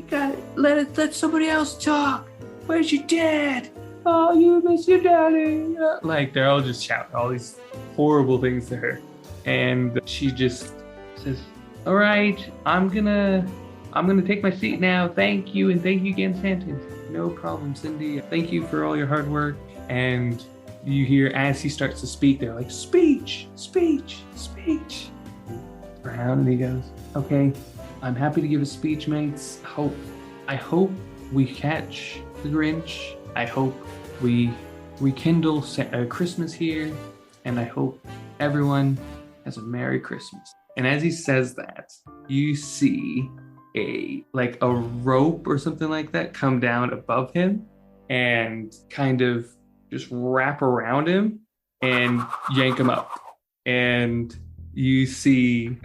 gotta let somebody else talk. Where's your dad? Oh, you miss your daddy. Like, they're all just shouting all these horrible things to her. And she just says, all right, I'm gonna take my seat now. Thank you, and thank you again, Santa. No problem, Cindy. Thank you for all your hard work. And you hear as he starts to speak, they're like, speech, speech, speech. Around, and he goes, okay, I'm happy to give a speech, mates. I hope we catch the Grinch. I hope we rekindle Christmas here, and I hope everyone has a Merry Christmas. And as he says that, you see a rope or something like that come down above him and kind of just wrap around him and yank him up. And you see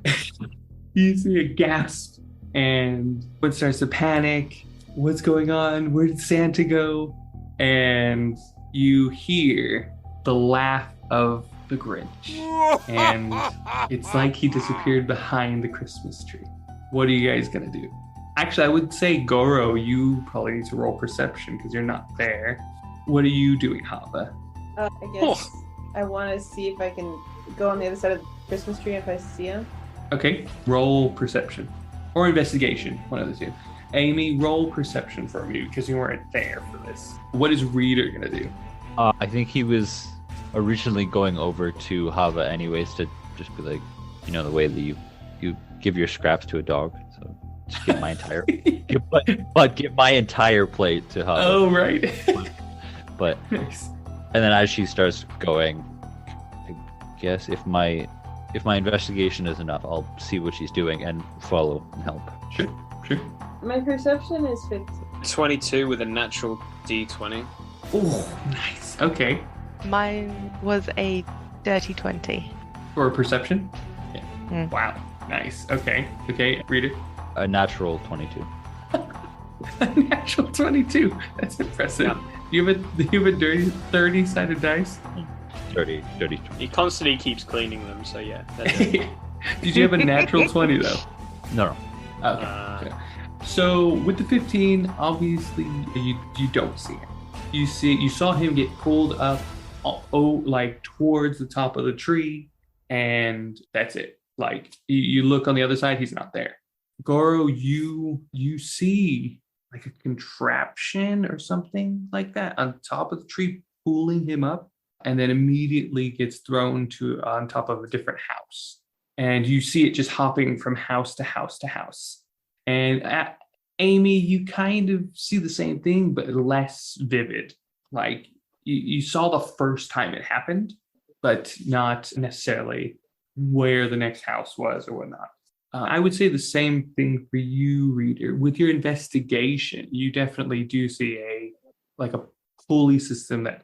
a gasp, and one starts to panic. What's going on? Where did Santa go? And you hear the laugh of the Grinch. And it's like he disappeared behind the Christmas tree. What are you guys gonna do? Actually, I would say, Goro, you probably need to roll perception because you're not there. What are you doing, Hava? I guess I want to see if I can go on the other side of the Christmas tree if I see him. Okay, roll perception. Or investigation, one of the two. Amy, roll perception for me because you weren't there for this. What is Reader gonna do? I think he was originally going over to Hava anyways to just be like, the way that you give your scraps to a dog. So just give my entire give my entire plate to Hava. Oh, right. But Nice. and then as she starts going, I guess if my investigation is enough, I'll see what she's doing and follow and help. Sure. My perception is 15. 22 with a natural D20. Oh, nice. Okay. Mine was a dirty 20. For perception? Yeah. Mm. Wow. Nice. Okay. Reader. A natural 22. A natural 22. That's impressive. Yeah. Do you have a dirty 30-sided dice? Dirty. He constantly keeps cleaning them, so yeah. Did Did you have a natural 20 though? No. Okay. So with the 15, obviously you don't see him. You saw him get pulled up, towards the top of the tree, and that's it. Like you look on the other side, he's not there. Goro, you see like a contraption or something like that on top of the tree, pulling him up, and then immediately gets thrown on top of a different house. And you see it just hopping from house to house to house. And Amy, you kind of see the same thing, but less vivid. Like you saw the first time it happened, but not necessarily where the next house was or whatnot. I would say the same thing for you, Reader. With your investigation, you definitely do see a pulley system that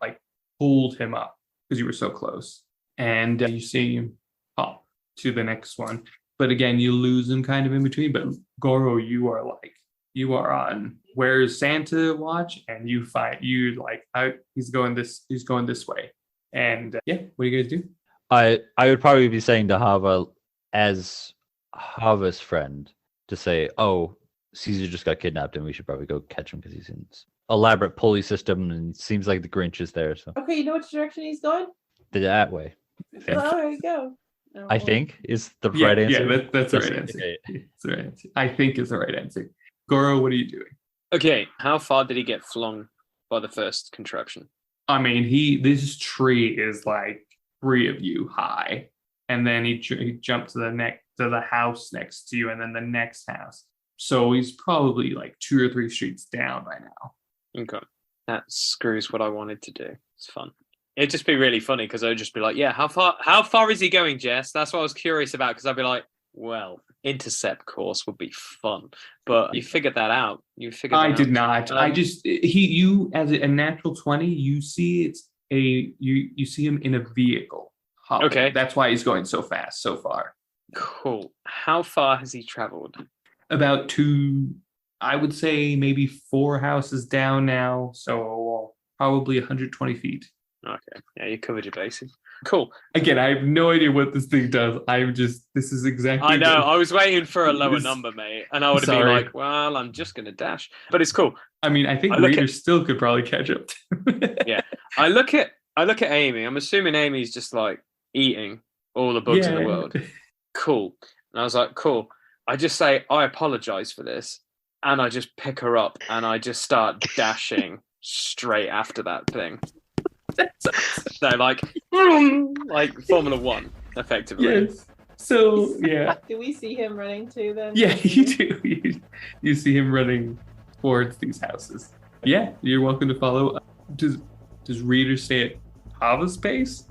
pulled him up because you were so close. And you see him pop to the next one. But again, you lose him kind of in between. But Goro, you are on where's Santa watch, and he's going this way. And what do you guys do? I would probably be saying to Hava, as Hava's friend, to say, oh, Caesar just got kidnapped and we should probably go catch him because he's in this elaborate pulley system and it seems like the Grinch is there. So Okay, you know which direction he's going? that way. Well, there you go. I think is the right answer. Yeah, that's the right answer. Okay. It's the right answer. I think is the right answer. Goro, what are you doing? Okay, how far did he get flung by the first contraption? I mean, this tree is like 3 of you high, and then he jumped to the house next to you, and then the next house. So he's probably 2 or 3 streets down by now. Okay, that screws what I wanted to do. It's fun. It'd just be really funny because I'd just be like, yeah, how far is he going, Jess? That's what I was curious about, because I'd be like, well, intercept course would be fun. But you figured that out. I did not. You as a natural 20, you see you see him in a vehicle. Hopping. Okay. That's why he's going so fast so far. Cool. How far has he traveled? About 2, I would say maybe 4 houses down now. So probably 120 feet. Okay. Yeah, you covered your bases. Cool. Again, I have no idea what this thing does. This is exactly. I know. what- I was waiting for a lower This- number, mate, and I would have been Sorry. like, "Well, I'm just gonna dash," but it's cool. I mean, I think I look at- readers still could probably catch up. Yeah. I look at Amy. I'm assuming Amy's just like eating all the bugs in the world. Cool. And I was like, cool. I just say, I apologize for this. And I just pick her up and I just start dashing straight after that thing. So like Formula One, effectively. Yes. So yeah, Do we see him running too then? yeah, you do. You see him running towards these houses. Yeah, you're welcome to follow. Does readers stay at Hava's pace?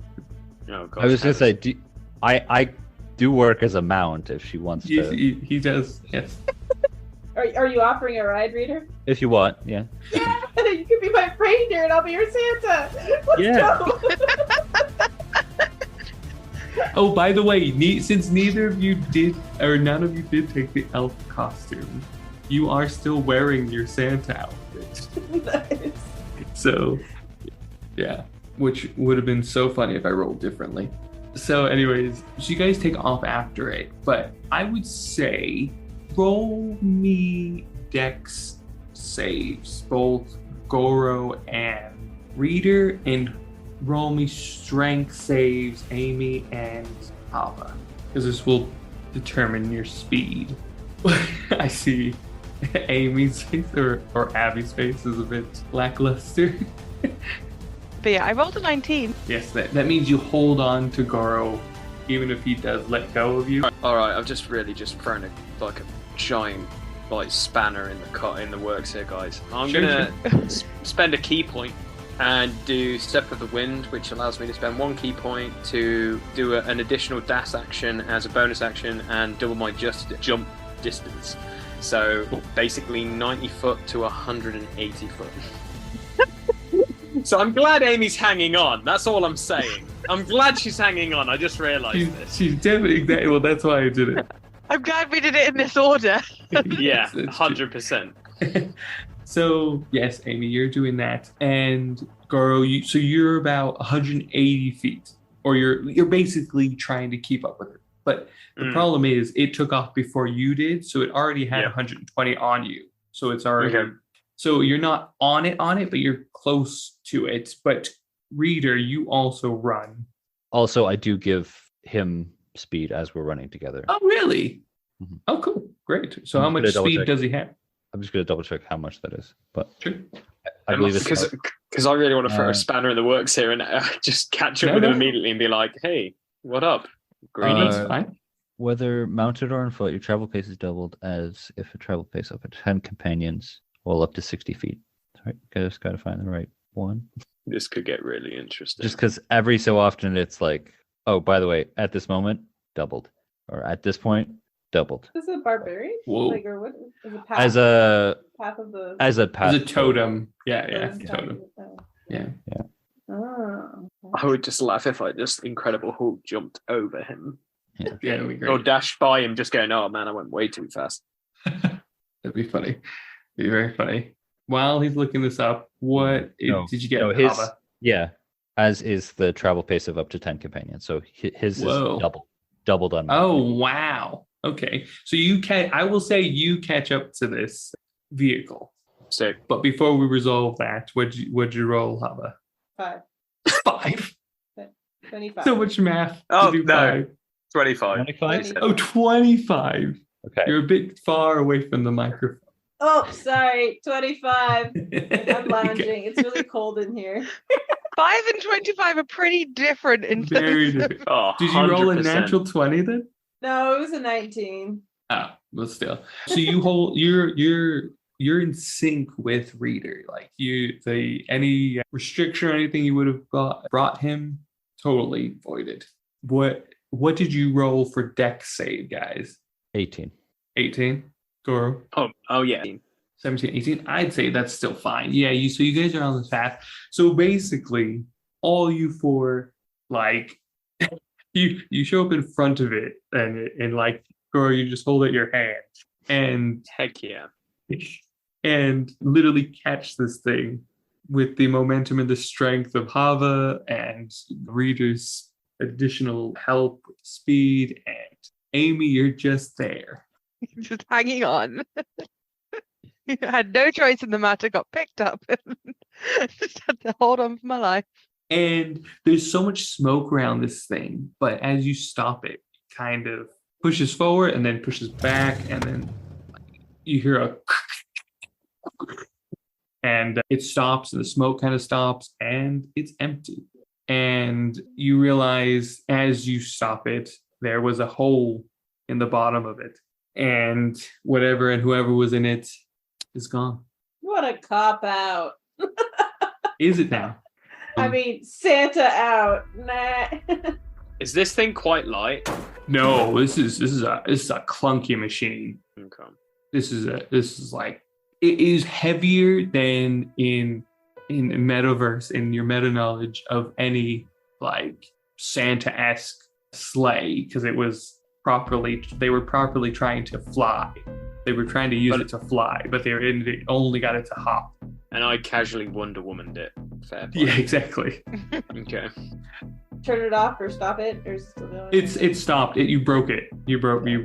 Oh, gosh, I was gonna Hava's- say, I do work as a mount if she wants to. He does. Yes. Are you offering a ride, Reader? If you want, yeah. Yeah, you can be my reindeer and I'll be your Santa. Let's Yeah. go. Oh, by the way, since neither of you did, or none of you did take the elf costume, you are still wearing your Santa outfit. Nice. So, yeah, which would have been so funny if I rolled differently. So, anyways, so you guys take off after it, but I would say roll me dex saves, both Goro and Reader, and roll me strength saves, Amy and Hava, because this will determine your speed. I see Amy's face or Abby's face is a bit lackluster. But yeah, I rolled a 19. Yes, that means you hold on to Goro, even if he does let go of you. All right, I've just really just thrown a giant spanner in the works here, guys. I'm Sure, gonna spend a key point and do Step of the Wind, which allows me to spend 1 key point to do an additional dash action as a bonus action and double my just jump distance. So basically 90 foot to 180 foot. So I'm glad Amy's hanging on. That's all I'm saying. I'm glad she's hanging on. I just realised this. She's definitely exactly. Well, that's why I did it. I'm glad we did it in this order. Yeah, Yes, it's true. 100%. So yes, Amy, you're doing that, and Goro, you're about 180 feet, or you're basically trying to keep up with it. But the problem is, it took off before you did, so it already had 120 on you. So it's already. Okay. So you're not on it, but you're close to it. But Reader, you also run. Also, I do give him speed as we're running together. Oh, really? Mhm. Oh, cool, great. So I'm how just much gonna double speed check. does he have? I'm just going to double check how much that is, but Sure. I believe it's because I really want to throw a spanner in the works here and just catch up with him immediately and be like, "Hey, what up, Greeny?" That's fine. whether mounted or on foot, your travel pace is doubled as if a travel pace of 10 companions, well, up to 60 feet. Sorry, just got to find the right one. This could get really interesting. Just because every so often it's like, oh, by the way, at this moment, doubled, or at this point, doubled. Is it barbarian? Whoa. Or what is it? Path, As a path of the. path. As a totem. Yeah, Path totem. oh. Yeah. Oh. I would just laugh if I just Incredible Hulk jumped over him Yeah, that'd be or great. dashed by him, just going, "Oh man, I went way too fast." That'd be funny. Be very funny. While he's looking this up, what No, did you get? no, his- Hava? Yeah, as is the travel pace of up to 10 companions. So his Whoa. is doubled on. Oh wow. Okay. So I will say you catch up to this vehicle. So But before we resolve that, what'd you roll, Hava? 5. 5. 25. So much math. Oh, to do no. 5. 25. 25? Oh, 25. Okay. You're a bit far away from the microphone. Oh, sorry. 25. I'm Okay. lounging. It's really cold in here. 5 and 25 are pretty different in Very terms of- different. Oh, Did you roll a 100%. natural 20 then? No, it was a 19. Oh, but still. So you hold you're in sync with Reader. Like any restriction or anything you would have brought him, totally voided. What did you roll for dex save, guys? 18. 18? Goro? Oh yeah. 17, 18? I'd say that's still fine. Yeah, so you guys are on this path. So basically, all you four, like, you show up in front of it and like, Goro, you just hold out your hand Heck yeah. and literally catch this thing with the momentum and the strength of Hava and Reader's additional help with speed, and Amy, you're just there. Just hanging on. You had no choice in the matter, got picked up. Just had to hold on for my life. And there's so much smoke around this thing, but as you stop it, it kind of pushes forward and then pushes back, and then you hear a and it stops, and the smoke kind of stops, and it's empty. And you realize as you stop it, there was a hole in the bottom of it, and whatever and whoever was in it is gone. What a cop out. Is it now? I mean, Santa out. Nah. Is this thing quite light? No, this is a clunky machine. Okay. This is like, it is heavier than in metaverse, in your meta knowledge of any like Santa-esque sleigh, because it was they were properly trying to fly. They were trying to use it to fly, but they only got it to hop. And I casually Wonder Woman'd it. Fair play. Yeah, exactly. Okay. Turn it off or stop it, or is it still going? It stopped. You broke it. Yeah.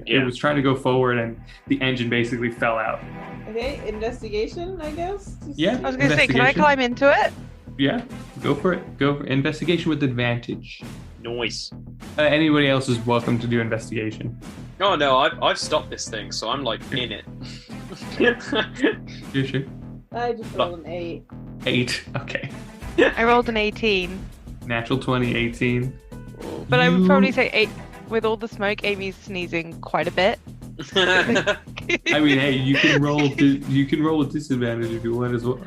It was trying to go forward, and the engine basically fell out. Okay, investigation, I guess. Yeah. I was going to say, can I climb into it? Yeah, go for it. Go for investigation with advantage. Noise. Anybody else is welcome to do investigation. Oh no, I've stopped this thing, so I'm like in it. You sure? I just rolled an 8. 8. Okay. I rolled an 18. Natural 20, 18. But I would probably say 8. With all the smoke, Amy's sneezing quite a bit. I mean, hey, you can roll with disadvantage if you want as well.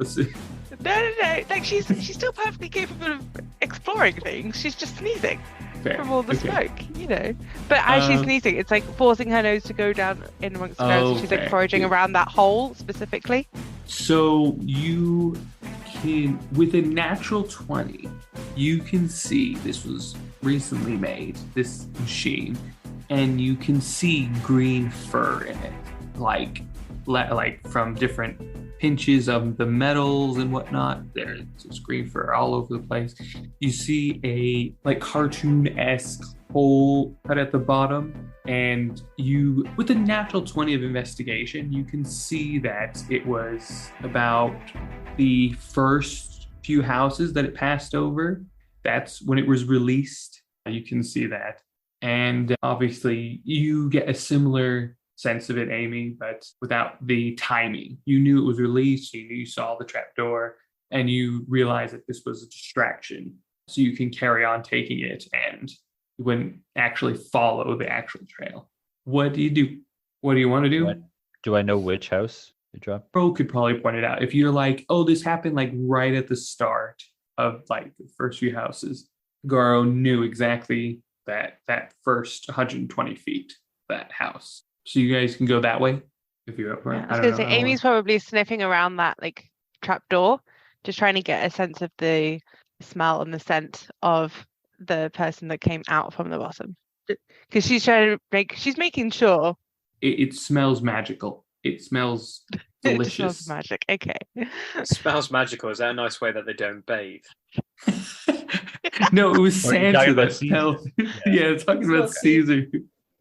No. Like she's still perfectly capable of exploring things. She's just sneezing from all the smoke, you know. But as she's sneezing, it's like forcing her nose to go down in amongst the nose. She's like foraging around that hole specifically. So you can, with a natural 20, you can see this was recently made, this machine, and you can see green fur in it, like from different pinches of the metals and whatnot. There's green fur all over the place. You see a like cartoon-esque hole cut at the bottom, and you, with a natural 20 of investigation, you can see that it was about the first few houses that it passed over. That's when it was released. You can see that. And obviously you get a similar sense of it, Amy, but without the timing. You knew it was released, you knew you saw the trapdoor, and you realized that this was a distraction. So you can carry on taking it, and you wouldn't actually follow the actual trail. What do you do? What do you want to do? Do I know which house it dropped? Pro could probably point it out. If you're like, oh, this happened like right at the start of like the first few houses, Garo knew exactly that first 120 feet, that house. So you guys can go that way if you're up. Yeah, I was going to say, Amy's probably sniffing around that like trapdoor, just trying to get a sense of the smell and the scent of the person that came out from the bottom. Because she's trying to she's making sure. It smells magical. It smells delicious. It smells magic. Okay. It smells magical. Is that a nice way that they don't bathe? No, it was Santa that Caesar? smelled. Yeah, talking about Caesar.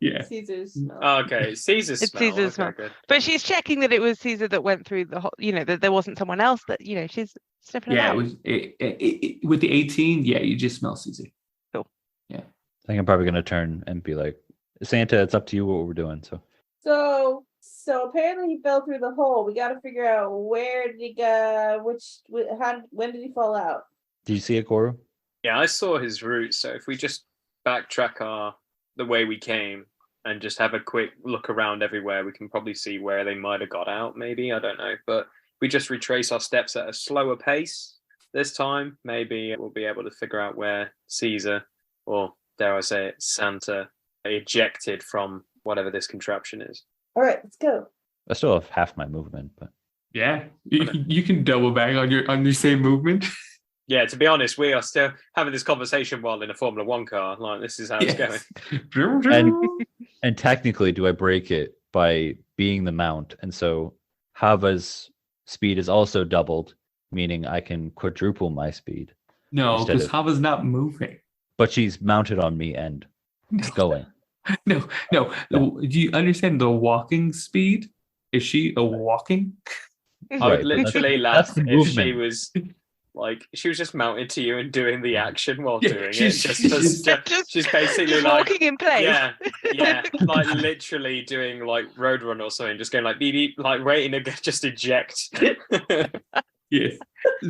Yeah. Caesar's smell. Oh, okay, Caesar's It's smell. Caesar's smell. Good. But she's checking that it was Caesar that went through the whole, you know, that there wasn't someone else that, you know, she's sniffing Yeah, it out. with the 18, yeah, you just smell Caesar. Cool. Yeah. I think I'm probably going to turn and be like, Santa, it's up to you what we're doing. So apparently he fell through the hole. We got to figure out where did he go, when did he fall out? Did you see it, Goro? Yeah, I saw his route. So if we just backtrack the way we came and just have a quick look around everywhere, we can probably see where they might have got out. Maybe, I don't know. But if we just retrace our steps at a slower pace this time, maybe we'll be able to figure out where Caesar, or dare I say it, Santa, ejected from whatever this contraption is. All right, let's go. I still have half my movement, but Yeah, you can double back on your same movement. Yeah, to be honest, we are still having this conversation while in a Formula One car. Like, this is how it's going. and technically, do I break it by being the mount? And so Hava's speed is also doubled, meaning I can quadruple my speed. No, Instead because of- Hava's not moving. But she's mounted on me and going. No. Do you understand the walking speed? Is she a walking? I Right, would but that's- literally that's laugh the if she movement. was like she was just mounted to you and doing the action while Yeah, doing it. she's- She's basically just like walking in place. yeah, like literally doing like Roadrunner or something, just going like beep beep, like waiting to just eject. Yes.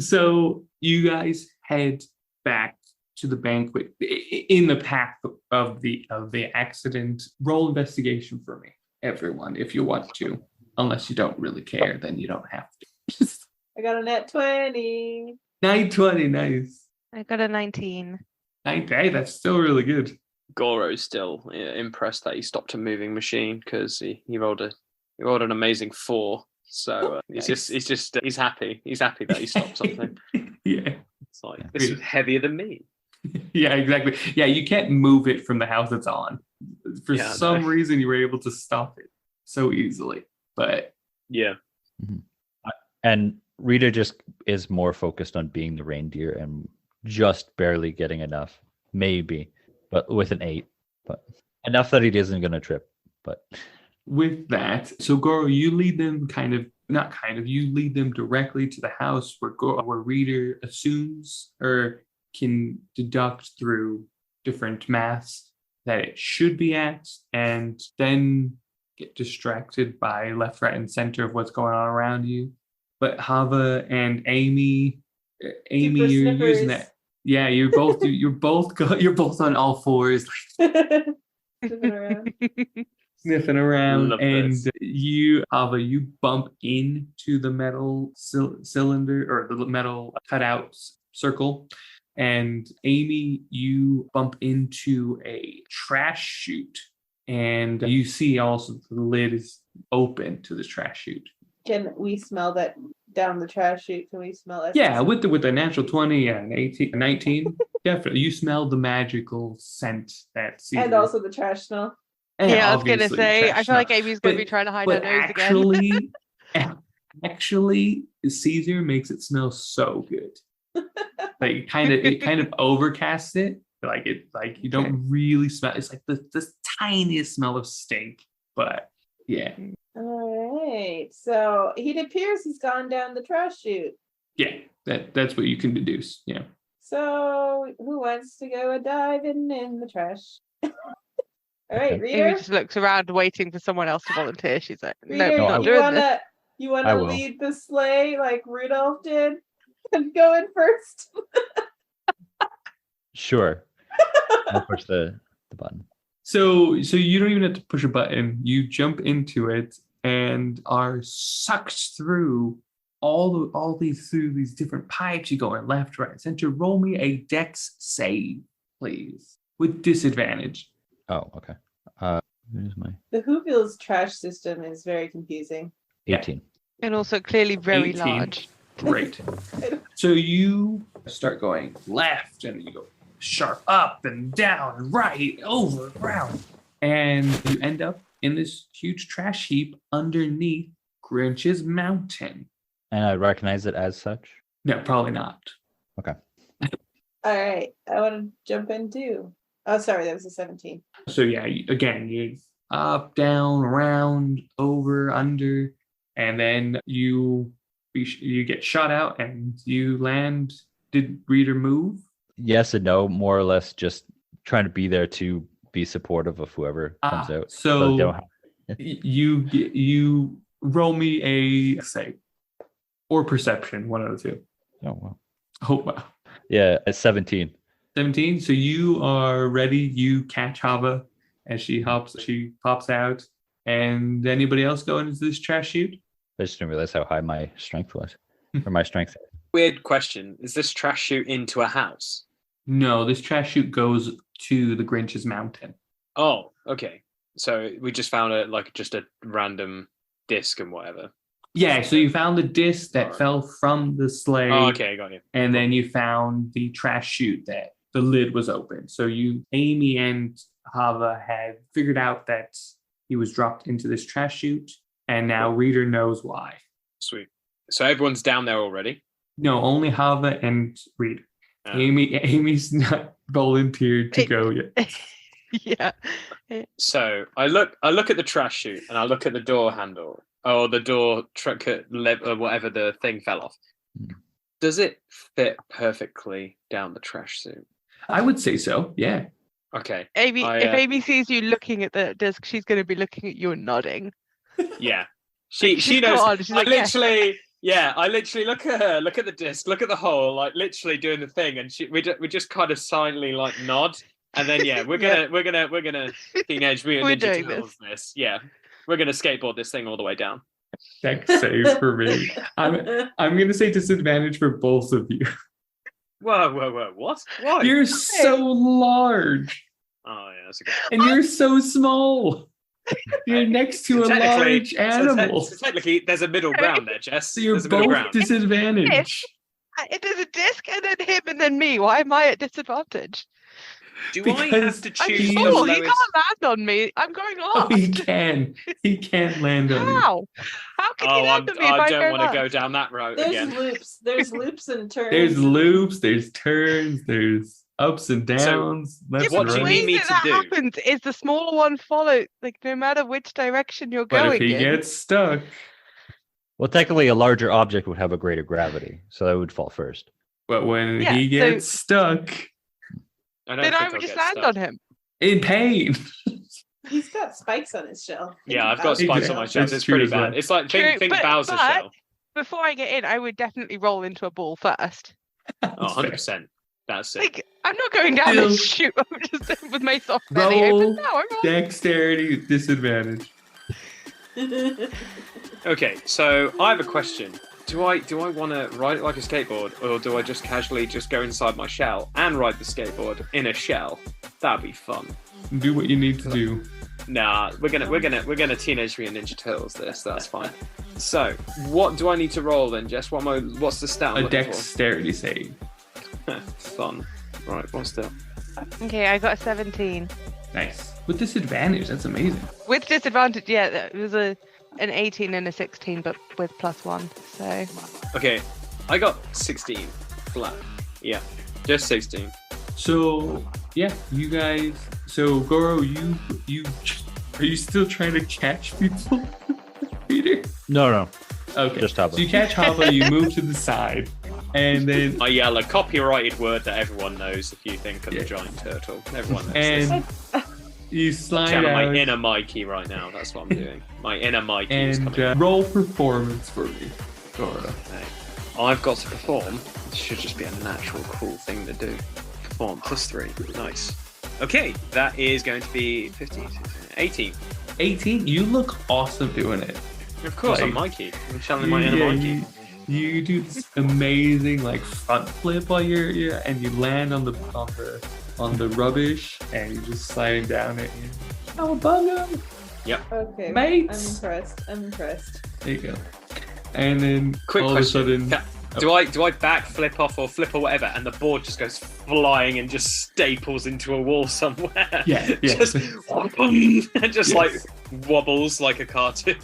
So you guys head back to the banquet in the path of the accident. Roll investigation for me, everyone, if you want to. Unless you don't really care, then you don't have to. I got a net 20. 920, nice. I got a 19. Hey, that's still really good. Goro's still impressed that he stopped a moving machine because he rolled an amazing 4. So he's happy. He's happy that he stopped something. Yeah. It's like this is heavier than me. Yeah, exactly. Yeah, you can't move it from the house it's on. For Yeah, I some know. reason, you were able to stop it so easily. But Yeah. And Rita just is more focused on being the reindeer and just barely getting enough, maybe, but with an 8, but enough that he isn't going to trip. But with that, so Goro, you lead them you lead them directly to the house where Reader assumes or can deduct through different maths that it should be at, and then get distracted by left, right, and center of what's going on around you. But Hava and Amy, Super you're using sniffers. that. Yeah, you're both on all fours, Sniffing around. sniffing around, Love and this. you, Hava, you bump into the metal cylinder or the metal cutout circle, and Amy, you bump into a trash chute, and you see also the lid is open to this trash chute. Can we smell that down the trash chute? Can we smell it? Yeah, with the natural 20 and 18, 19, definitely. You smell the magical scent that Caesar. And also the trash smell. and Yeah, I was going to obviously say, trash I feel like smell. Amy's going to be But- trying to hide her But nose again. actually, Caesar makes it smell so good. Like it kind of overcasts it. Like you don't really smell. It's like this tiniest smell of stink. But yeah, All right. So it appears he's gone down the trash chute. yeah, that's what you can deduce. Yeah. So who wants to go a diving in the trash? All right, Okay. Amy Reader. just looks around waiting for someone else to volunteer. She's like, no, Reader, I'm not you doing this. you I wanna will. lead the sleigh like Rudolph did and go in first? sure, I'll push the button. So you don't even have to push a button. You jump into it and are sucked through all these different pipes. You go in left, right, center. Roll me a dex save, please, with disadvantage. Oh, okay. Where's my The Whoville's trash system is very confusing. 18? And also clearly very 18. large. Great. So you start going left and you go sharp up and down and right, over, around. And you end up in this huge trash heap underneath Grinch's mountain. And I recognize it as such. No, probably not. All right, I want to jump in too. Oh, sorry, that was a 17. So yeah, you up, down, around, over, under, and then you get shot out and you land. Did Reader move? Yes and no, more or less just trying to be there to be supportive of whoever comes out. they So don't have- you roll me a save or perception, one of the two. oh, well. Oh wow. Yeah, it's 17. 17. So you are ready. You catch Hava as she pops out. And anybody else going into this trash chute? I just didn't realize how high my strength was. Or my strength. Weird question. Is this trash chute into a house? No, this trash chute goes to the Grinch's mountain. Oh, okay. So we just found just a random disc and whatever. Yeah, so you found the disc that Alright. fell from the sleigh. Oh, okay, got you. And then you found the trash chute that the lid was open. So Amy and Hava had figured out that he was dropped into this trash chute, and now Reader knows why. Sweet. So everyone's down there already. No, only Hava and Reed. Oh. Amy's not volunteered to It- go yet. Yeah. So I look at the trash chute and I look at the door handle or the door truck or whatever the thing fell off. Hmm. Does it fit perfectly down the trash chute? I would say so. Yeah. Okay. Amy, I, if Amy sees you looking at the disc, she's going to be looking at you and nodding. Yeah. She She's knows. gone. She's like, yeah. I literally look at her, look at the disc, look at the hole, like literally doing the thing, and we just kind of silently like nod, and then we're gonna Teenage Mutant We're Ninja doing Turtles this. Yeah, we're gonna skateboard this thing all the way down. Dex save for me. I'm gonna say disadvantage for both of you. Whoa! What? Why? You're so large, Oh yeah, that's a good. and you're so small. You're next to a Technically- large animal. So technically, there's a middle ground there, Jess. So you're There's a middle both ground. disadvantaged. There's a disc and then him and then me. Why am I at disadvantage? Do I because have to I'm choose the full. He lowest? can't land on me. I'm going Oh, off. he can. He can land on you. How? How can he Oh, land on me if I I don't want to left? go down that road There's again. loops. There's loops and turns. There's loops, there's turns, there's ups and downs. Yeah, left but what and do you the right. need way me that to that do? happens is the smaller one follows, like no matter which direction you're But going if he in. gets stuck, Well, technically, a larger object would have a greater gravity, so that would fall first. but when Yeah, he so- gets stuck I don't Then I think would I'll just get land stuck. on him. in pain. He's got spikes on his shell. Yeah, I've got Think about spikes it. on my shells. That's It's true pretty as well. bad. It's like True, think but- Bowser's but- shell. Before I get in, I would definitely roll into a ball first. Oh, 100%. That's it. Like, I'm not going down Still- this chute. I'm just with my soft belly Roll open. No, I'm rolling. dexterity disadvantage. Okay, so I have a question. Do I want to ride it like a skateboard, or do I just casually just go inside my shell and ride the skateboard in a shell? That'd be fun. Do what you need to do. Nah, we're gonna Teenage Mutant Ninja Turtles this. That's fine. So, what do I need to roll then, Jess? What's the stat? I'm A looking dexterity save. for? Fun. Right, what's that? Okay, I got a 17. Nice. With disadvantage, that's amazing. With disadvantage, yeah, it was an 18 and a 16, but with +1. So Okay, I got 16 flat. Yeah, just 16. So yeah, you guys. So Goro, you are you still trying to catch people, Peter? No, Okay. just Hava. So you catch Hava, you move to the side, and then I yell a copyrighted word that everyone knows if you think of Yeah. the giant turtle. Everyone knows this. and you slide Channel my out inner Mikey right now. That's what I'm doing. My inner Mikey is and coming. roll performance for me, Goro. Okay. I've got to perform. This should just be a natural, cool thing to do. Perform +3. Nice. Okay, that is going to be 15, 16, 18. 18. You look awesome doing it. Of course, I'm Like, Mikey. I'm channeling my inner Yeah, Mikey. you do this amazing like front flip while you're and you land on the rubbish and you're just sliding down it. Oh, bugger! Okay, Mates. I'm impressed. There you go. And then Quick all question. of a sudden, Do I back flip off or flip or whatever, and the board just goes flying and just staples into a wall somewhere? Yeah. just and just Yes. like wobbles like a cartoon.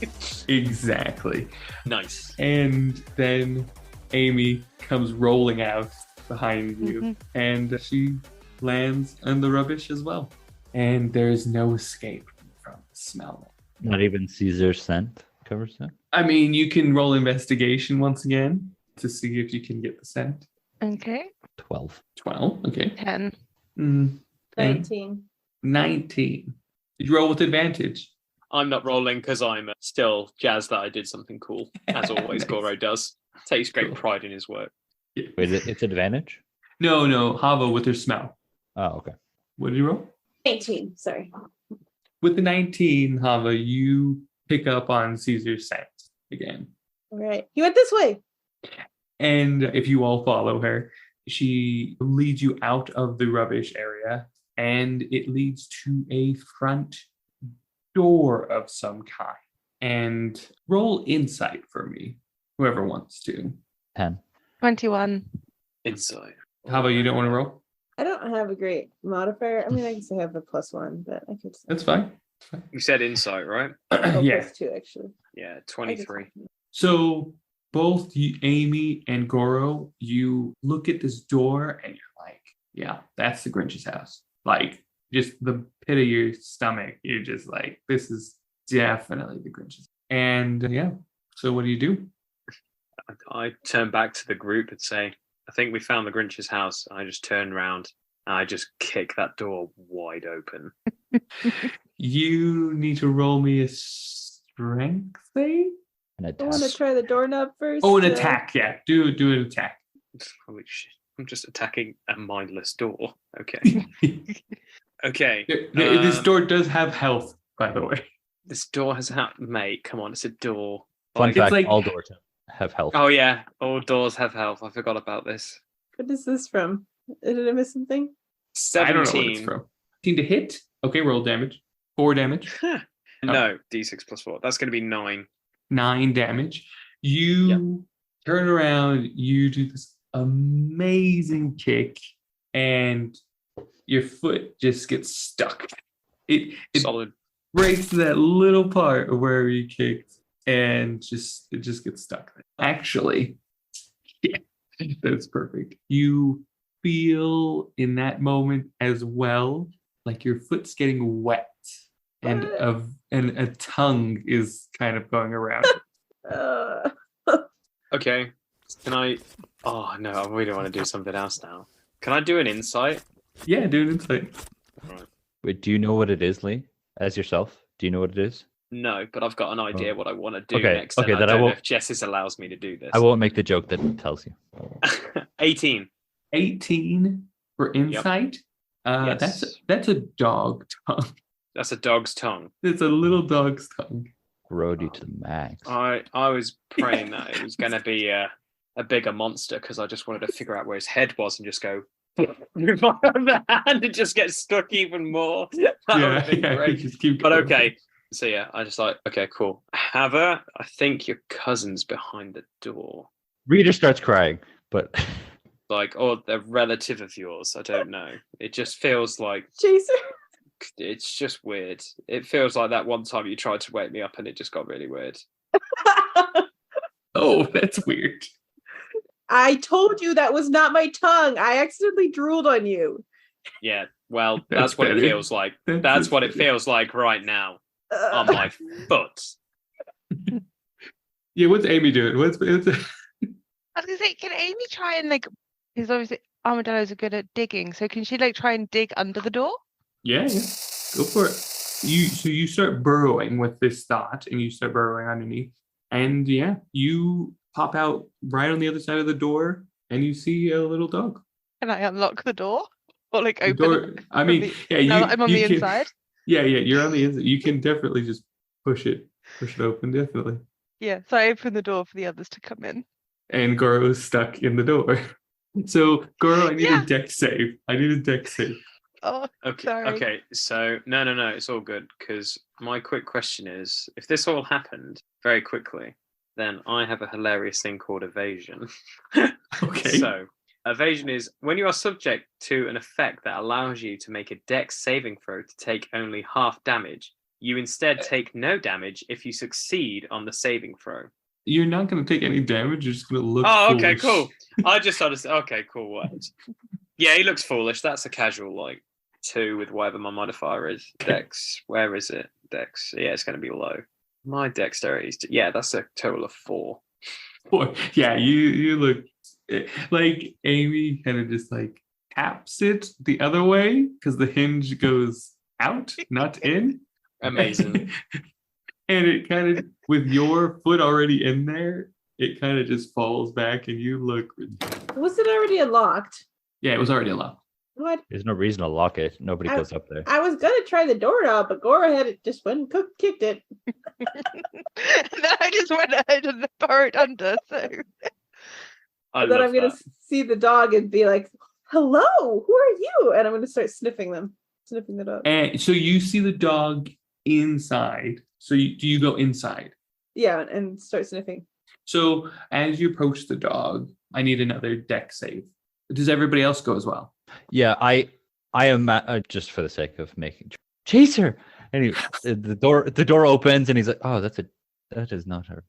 exactly. Nice. And then Amy comes rolling out behind you, Mhm. and she lands on the rubbish as well. And there's no escape from the smell. Not even Caesar's scent covers that. I mean, you can roll investigation once again to see if you can get the scent. okay, 12. 12, okay. 10. Mm, 19. 19. Did you roll with advantage? I'm not rolling because I'm still jazzed that I did something cool, as always. Nice. Goro does. Takes great Cool. pride in his work. Yeah. Wait, it's advantage? No, Hava with her smell. Oh, okay. What did you roll? 18, sorry. With the 19, Hava, you pick up on Caesar's scent again. All right. He went this way. And if you all follow her, she leads you out of the rubbish area and it leads to a front door of some kind. And roll insight for me, whoever wants to. 10. 21. Inside. How about you don't want to roll? I don't have a great modifier. I mean, I guess I have a +1, but I could. That's fine. You said insight, right? Oh, Yeah. +2, actually. Yeah, 23. So both you, Amy and Goro, you look at this door and you're like, yeah, that's the Grinch's house. Like, just the pit of your stomach. You're just like, this is definitely the Grinch's. And yeah, so what do? I turn back to the group and say, I think we found the Grinch's house. I just turn around and I just kick that door wide open. You need to roll me a strength save? An I attack. want to try the doorknob first. Oh, an attack, yeah. Do an attack. Holy shit. I'm just attacking a mindless door. Okay. Okay. This door does have health, by the way. This door has mate, come on, it's a door. Fun Like- fact, like- all doors have health. Oh yeah, all doors have health. I forgot about this. What is this from? Did I miss something? I don't know what it's 17. from. 17 to hit. Okay, roll damage. 4 damage. No, D6 plus 4. That's going to be 9. 9 damage. You turn around, you do this amazing kick, and your foot just gets stuck. It Solid. breaks that little part of where you kicked, and it just gets stuck. Actually, yeah, that's perfect. You feel in that moment as well like your foot's getting wet, and a tongue is kind of going around. Okay. Can I? Oh no, I really want to do something else now. Can I do an insight? Yeah, do an insight. Wait, do you know what it is, Lee? As yourself, do you know what it is? No, but I've got an idea what I want to do Okay, next. okay, and then I I don't know won't- if Jessis allows me to do this. I won't make the joke that it tells you. 18. 18 for insight. Yes. That's a dog tongue. That's a dog's tongue. It's a little dog's tongue. Grody to the max. I was praying that it was going to be a bigger monster because I just wanted to figure out where his head was and just go with my other hand and just get stuck even more. That would have been great. Just keep But going. okay. So yeah, I just like, okay, cool. Hava, I think your cousin's behind the door. Reader starts crying, but Like, or a relative of yours. I don't know. It just feels like Chaser. it's just weird. It feels like that one time you tried to wake me up and it just got really weird. Oh, that's weird. I told you that was not my tongue. I accidentally drooled on you. Yeah, well, That's that's what it better. feels like. That's That's what it better. feels like right now on my foot. Yeah, what's Amy doing? What's I was gonna say, can Amy try and because obviously armadillos are good at digging, so can she try and dig under the door? yeah, go for it. You start burrowing with this thought, and you start burrowing underneath, and yeah, you pop out right on the other side of the door, and you see a little dog. Can I unlock the door or The open door, it? I mean, the- yeah, you. Now that I'm on you the can- inside. Yeah, you're on the inside. You can definitely just push it open, definitely. Yeah, so I open the door for the others to come in. And Goro's stuck in the door. So Goro, I need Yeah. a deck save. Oh, Okay, Sorry. okay. So no, it's all good because my quick question is, if this all happened very quickly, then I have a hilarious thing called evasion. Okay. So evasion is when you are subject to an effect that allows you to make a dex saving throw to take only half damage. You instead take no damage if you succeed on the saving throw. You're not going to take any damage. You're just going to look. Oh, okay, foolish. cool. I just understand. Okay, cool. What? Yeah, he looks foolish. That's a casual 2 with whatever my modifier is. Dex. Where is it? Dex. Yeah, it's going to be low. My dexterity is. Yeah, that's a total of 4. Boy, yeah, you look like Amy kind of just taps it the other way because the hinge goes out, not in. Amazing. And it kind of, with your foot already in there, it kind of just falls back, and you look. Was it already unlocked? Yeah, it was already unlocked. What? there's no reason to lock it. Nobody goes up there. I was gonna try the doorknob, but Gora had it just went and kicked it. then I just went ahead and burrowed under. So I And then love I'm gonna that. see the dog and be like, "Hello, who are you?" And I'm gonna start sniffing the dog. And so you see the dog inside. So do you go inside? Yeah, and start sniffing. So as you approach the dog, I need another deck save. Does everybody else go as well? Yeah, I am just for the sake of making Chaser. And the door opens, and he's like, "Oh, that is not her."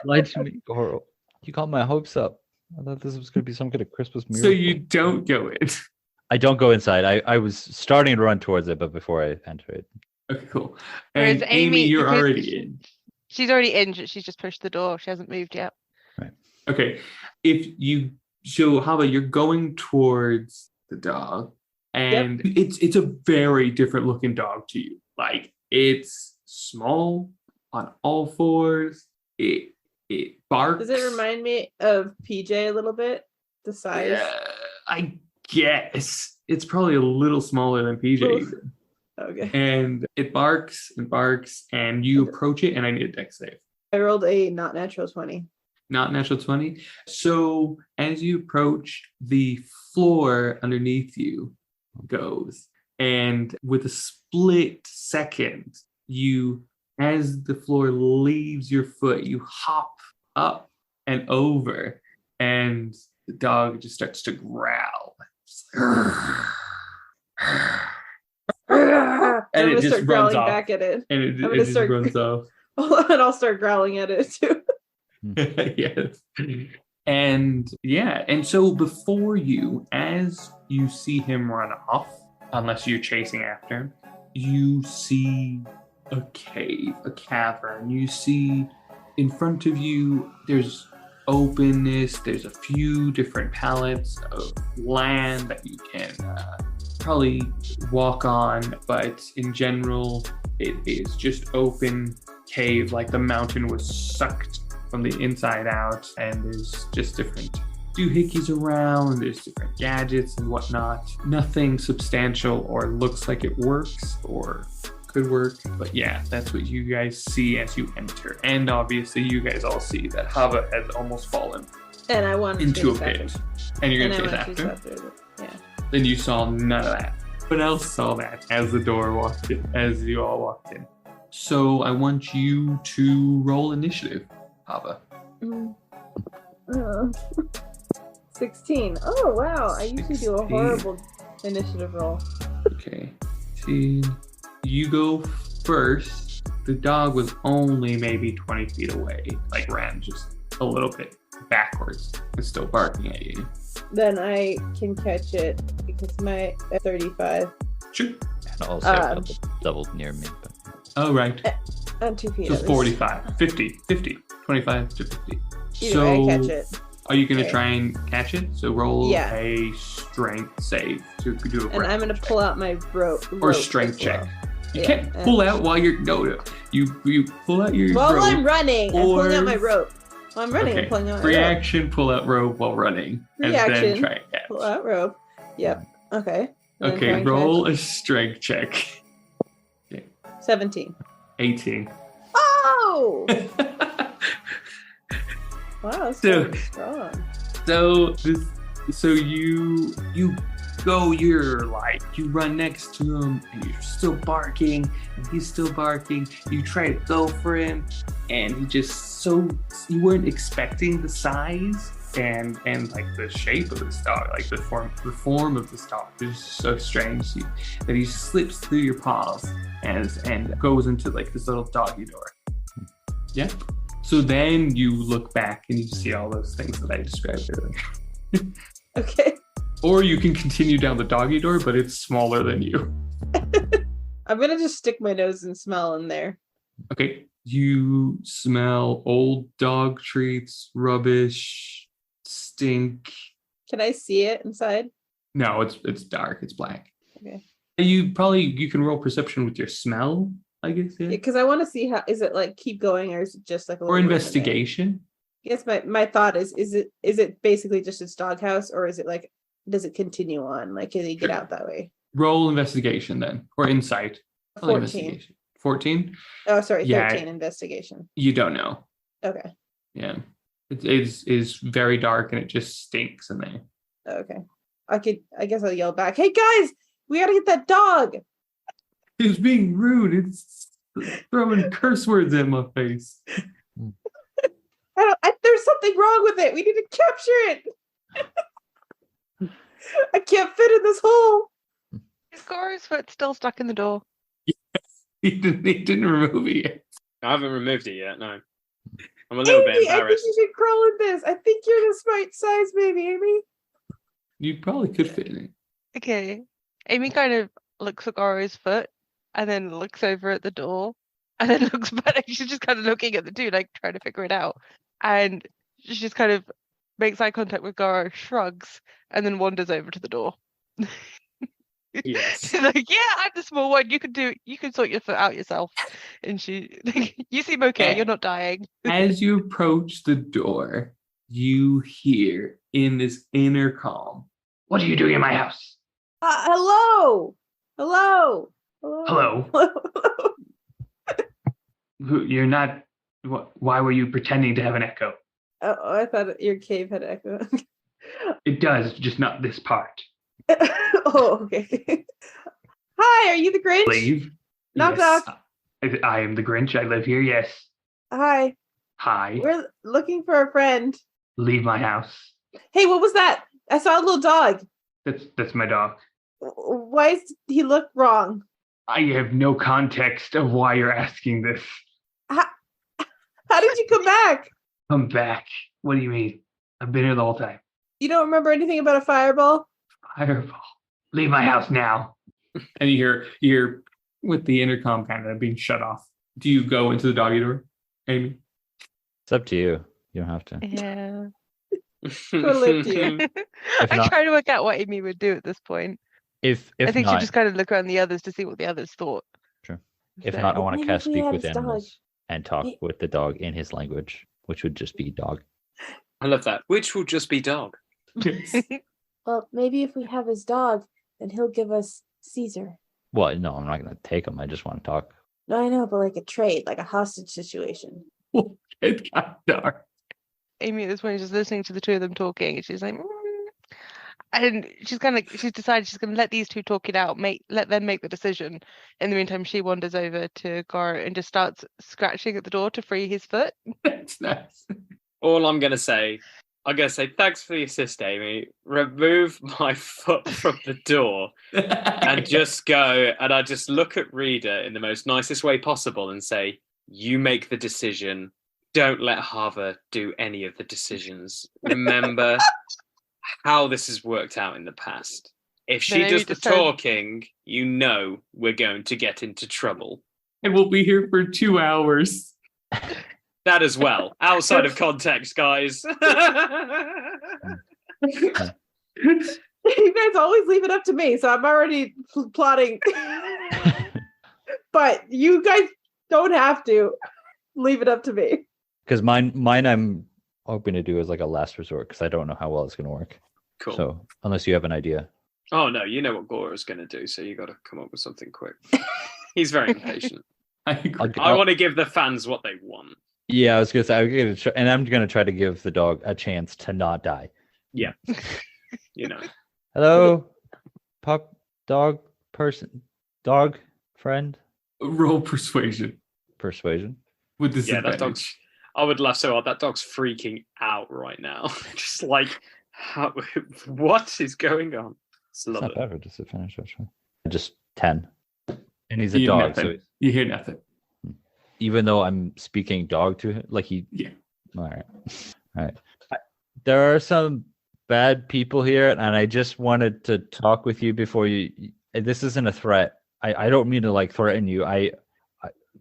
Lied to me, Goro. You got my hopes up. I thought this was going to be some kind of Christmas miracle. So you don't go in. I don't go inside. I was starting to run towards it, but before I enter it. Okay, cool. Whereas And Amy, you're because already in. She's already in. She's just pushed the door. She hasn't moved yet. Okay. If you so Hava, you're going towards the dog, and it's a very different looking dog to you. Like it's small on all fours. It barks. Does it remind me of PJ a little bit? The size? Yeah, I guess it's probably a little smaller than PJ. Even. Okay. And it barks and barks, and you approach it, and I need a dex save. I rolled a not natural 20. Not natural 20. So as you approach, the floor underneath you goes. And with a split second, as the floor leaves your foot, you hop up and over, and the dog just starts to growl. And it just runs off. Back at it. And it just runs off. And I'll start growling at it too. Yes. And so before you, as you see him run off, unless you're chasing after him, you see a cave, a cavern. You see in front of you, there's openness. There's a few different pallets of land that you can probably walk on, but in general, it is just open cave, like the mountain was sucked from the inside out, and there's just different doohickeys around, there's different gadgets and whatnot. Nothing substantial or looks like it works or could work, but yeah, that's what you guys see as you enter. And obviously you guys all see that Hava has almost fallen and I want into a pit. And you're gonna chase after? Yeah. Then you saw none of that. What else saw that as the door walked in, as you all walked in? So I want you to roll initiative, Hava. 16. Oh wow! I usually do a horrible initiative roll. Okay. See, you go first. The dog was only maybe 20 feet away, like ran just a little bit backwards. It's still barking at you. Then I can catch it because my 35. Sure. And also double near me. But... Oh, right. On 2 feet. So 45, 50, 25 to 50. Either way, I catch it. Are you going to try and catch it? So roll a strength save to do a And I'm going to pull out my rope. Or strength check. You can't pull out while you're... No. You pull out your rope. While I'm running, I'm pulling out my rope. While I'm running, I'm pulling out my rope. Reaction, pull out rope while running. Reaction, and then try and catch. Pull out rope. Yep. Okay. Okay, roll a strength check. Okay. 17. 18. Oh! Wow, so strong. So you go, you run next to him and you're still barking and he's still barking. You try to go for him and you weren't expecting the size and like the shape of this dog, like the form of this dog is so strange to you that he slips through your paws and goes into like this little doggy door. Yeah. So then you look back and you see all those things that I described earlier. Okay. Or you can continue down the doggy door, but it's smaller than you. I'm going to just stick my nose and smell in there. Okay. You smell old dog treats, rubbish, stink. Can I see it inside? No, it's dark. It's black. Okay. You can roll perception with your smell, I guess. Yeah. Because I want to see how, is it like keep going or is it just like a little or investigation? Yes, my thought is it basically just its doghouse or is it like, does it continue on? Like, can they get out that way? Roll investigation then, or insight. 14. 14? Oh, sorry, 13 investigation. You don't know. Okay. Yeah. It is very dark and it just stinks in there. Okay. I guess I'll yell back, hey guys, we gotta get that dog. It's being rude. It's throwing curse words in my face. There's something wrong with it. We need to capture it. I can't fit in this hole. Is Goro's foot still stuck in the door? He didn't remove it yet. I haven't removed it yet, no. I'm a little bit Amy, I think embarrassed. you should crawl in this. I think you're the right size, baby, Amy. You probably could fit in it. Okay. Amy kind of looks at Goro's foot and then looks over at the door and then looks back. She's just kind of looking at the two, like trying to figure it out. And she just kind of makes eye contact with Goro, shrugs, and then wanders over to the door. Yes. She's like, yeah, I'm the small one. You can sort your foot out yourself. And she, you seem okay. You're not dying. As you approach the door, you hear in this intercom, "What are you doing in my house?" Hello. Hello. Hello. You're not. Why were you pretending to have an echo? Oh, I thought your cave had echo. It does, just not this part. Oh, okay. Hi, are you the Grinch? Leave. Knock, Yes. knock. I am the Grinch. I live here. Yes. Hi. Hi. We're looking for a friend. Leave my house. Hey, what was that? I saw a little dog. That's my dog. Why does he look wrong? I have no context of why you're asking this. How did you come back? Come back. What do you mean? I've been here the whole time. You don't remember anything about a fireball? Fireball. Leave my house now. And you hear with the intercom kind of being shut off. Do you go into the doggy door, Amy? It's up to you. You don't have to. Yeah. Totally up to you. I'm not- trying to work out what Amy would do at this point. If I think not, she'd just kind of look around the others to see what the others thought. Sure. If So- not, I want to Maybe cast we speak have with his dog. animals and talk May- with the dog in his language, which would just be dog. I love that. Which will just be dog. Yes. Well, maybe if we have his dog, then he'll give us Caesar. Well, no, I'm not going to take him. I just want to talk. No, I know, but like a trade, like a hostage situation. It got dark. Amy at this point is just listening to the two of them talking, and she's like, and she's decided she's gonna let these two talk it out, let them make the decision. In the meantime, she wanders over to Goro and just starts scratching at the door to free his foot. That's nice. All I'm going to say, thanks for the assist, Amy. Remove my foot from the door and just go. And I just look at Reader in the most nicest way possible and say, you make the decision. Don't let Hava do any of the decisions. Remember how this has worked out in the past. If she Then Amy does the just turns- talking, you know we're going to get into trouble. And we'll be here for 2 hours. That as well. Outside of context, guys. You guys always leave it up to me, so I'm already plotting. But you guys don't have to leave it up to me. Because mine I'm hoping to do as like a last resort because I don't know how well it's going to work. Cool. So unless you have an idea. Oh no, you know what Gora's going to do, so you got to come up with something quick. He's very impatient. I agree. I want to give the fans what they want. Yeah, I was going to say, I'm going to try to give the dog a chance to not die. Yeah, you know. Hello, pup, dog, person, dog, friend, Roll persuasion persuasion. with Yeah, disadvantage. that dog's. I would laugh so hard. That dog's freaking out right now. Just like, what is going on? It's Love not it. bad for disadvantage, actually. Just 10. And he's a You hear dog, nothing. so You hear nothing. even though I'm speaking dog to him, like he. Yeah. All right. All right. There are some bad people here, and I just wanted to talk with you before you. This isn't a threat. I don't mean to like threaten you.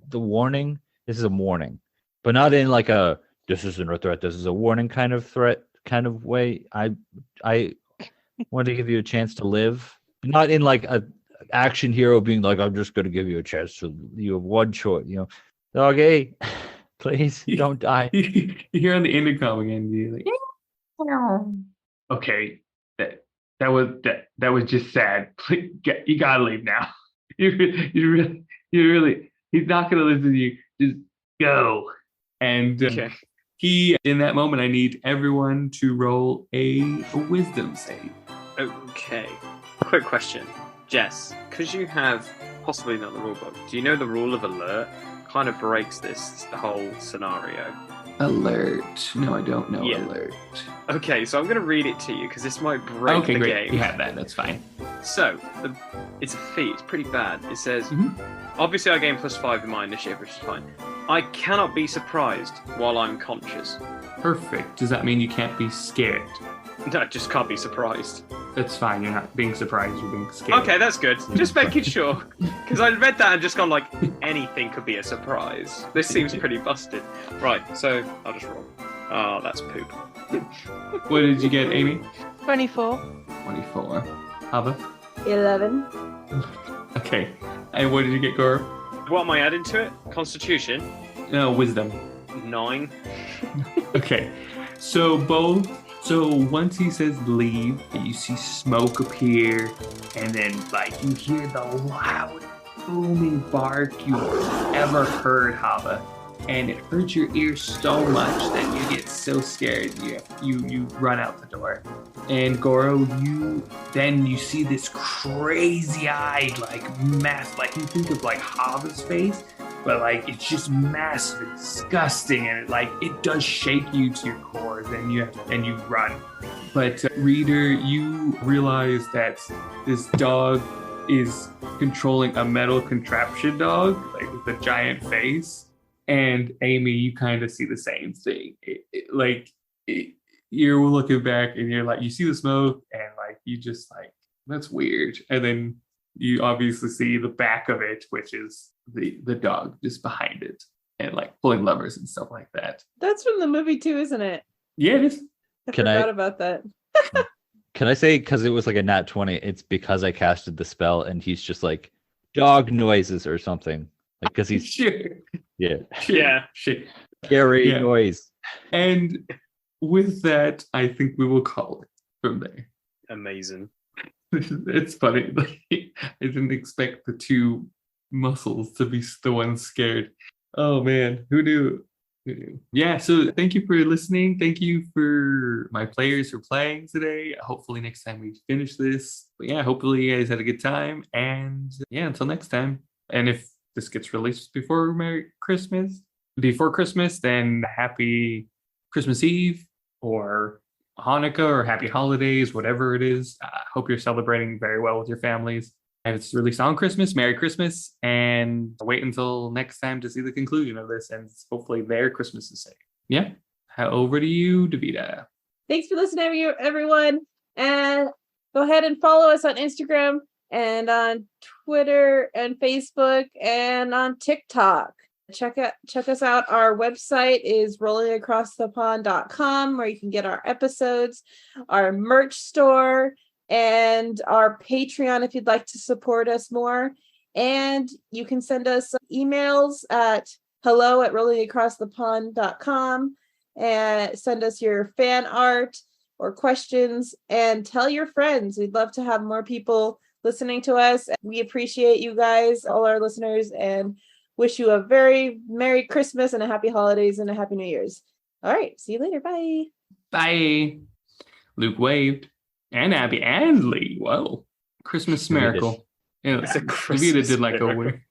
The warning. This is a warning, but not in like a this isn't a threat. This is a warning kind of threat kind of way. I want to give you a chance to live, not in like a action hero being like I'm just going to give you a chance to. You have one choice. You know, doggy, please don't die. You hear on the intercom again. You're like, okay, that was just sad. Please, you gotta leave now. You really. He's not gonna listen to you. Just go. And Okay. he, in that moment, I need everyone to roll a wisdom save. Okay. Quick question, Jess. Because you have possibly not the rule book. Do you know the rule of alert? Kind of breaks the whole scenario. Alert. No, I don't know Yeah. alert. Okay, so I'm going to read it to you because this might break Okay, the great. game. You have that. That's fine. So, it's a feat. It's pretty bad. It says, Mhm. obviously I gain +5 in my initiative, which is fine. I cannot be surprised while I'm conscious. Perfect. Does that mean you can't be scared? No, I just can't be surprised. That's fine. You're not being surprised. You're being scared. Okay, that's good. Just making sure. Because I read that and just gone like, anything could be a surprise. This seems pretty busted. Right, so I'll just roll. Oh, that's poop. What did you get, Amy? 24. 24. Hava? 11. Okay. And what did you get, Goro? What am I adding to it? Constitution? No, wisdom. 9. Okay. So once he says leave, you see smoke appear, and then like you hear the loud booming bark you've ever heard, Hava. And it hurts your ears so much that you get so scared you run out the door. And Goro, you see this crazy-eyed, like mass, like you think of like Hava's face, but like it's just massive and disgusting, and it does shake you to your core. And you run. But reader, you realize that this dog is controlling a metal contraption dog, like with a giant face. And Amy, you kind of see the same thing. You're looking back and you're like, you see the smoke and like, you just like, that's weird. And then you obviously see the back of it, which is the dog just behind it and like pulling levers and stuff like that. That's from the movie too, isn't it? Yeah, it is. I forgot about that. Can I say, because it was like a nat 20, it's because I casted the spell and he's just like dog noises or something. Like, because he's Sure. Yeah. Sure. Scary noise. And with that, I think we will call it from there. Amazing. It's funny. I didn't expect the two muscles to be the ones scared. Oh man, who knew? Yeah, so thank you for listening. Thank you for my players for playing today. Hopefully next time we finish this. But yeah, hopefully you guys had a good time. And yeah, until next time. And if this gets released before Christmas, then happy Christmas Eve or Hanukkah or happy holidays, whatever it is. Hope you're celebrating very well with your families. And it's released on Christmas. Merry Christmas. And wait until next time to see the conclusion of this. And hopefully their Christmas is safe. Yeah. Over to you, Davida. Thanks for listening, everyone. And go ahead and follow us on Instagram and on Twitter and Facebook and on TikTok. Check us out. Our website is rollingacrossthepond.com, where you can get our episodes, our merch store, and our Patreon if you'd like to support us more. And you can send us emails at hello@rollingacrossthepond.com and send us your fan art or questions and tell your friends. We'd love to have more people listening to us. We appreciate you guys, all our listeners, and wish you a very Merry Christmas and a Happy Holidays and a Happy New Year's. All right. See you later. Bye. Bye. Luke waved. And Abby and Lee. Whoa. Christmas miracle. Yeah, It's a Davida Christmas did like a miracle. weird.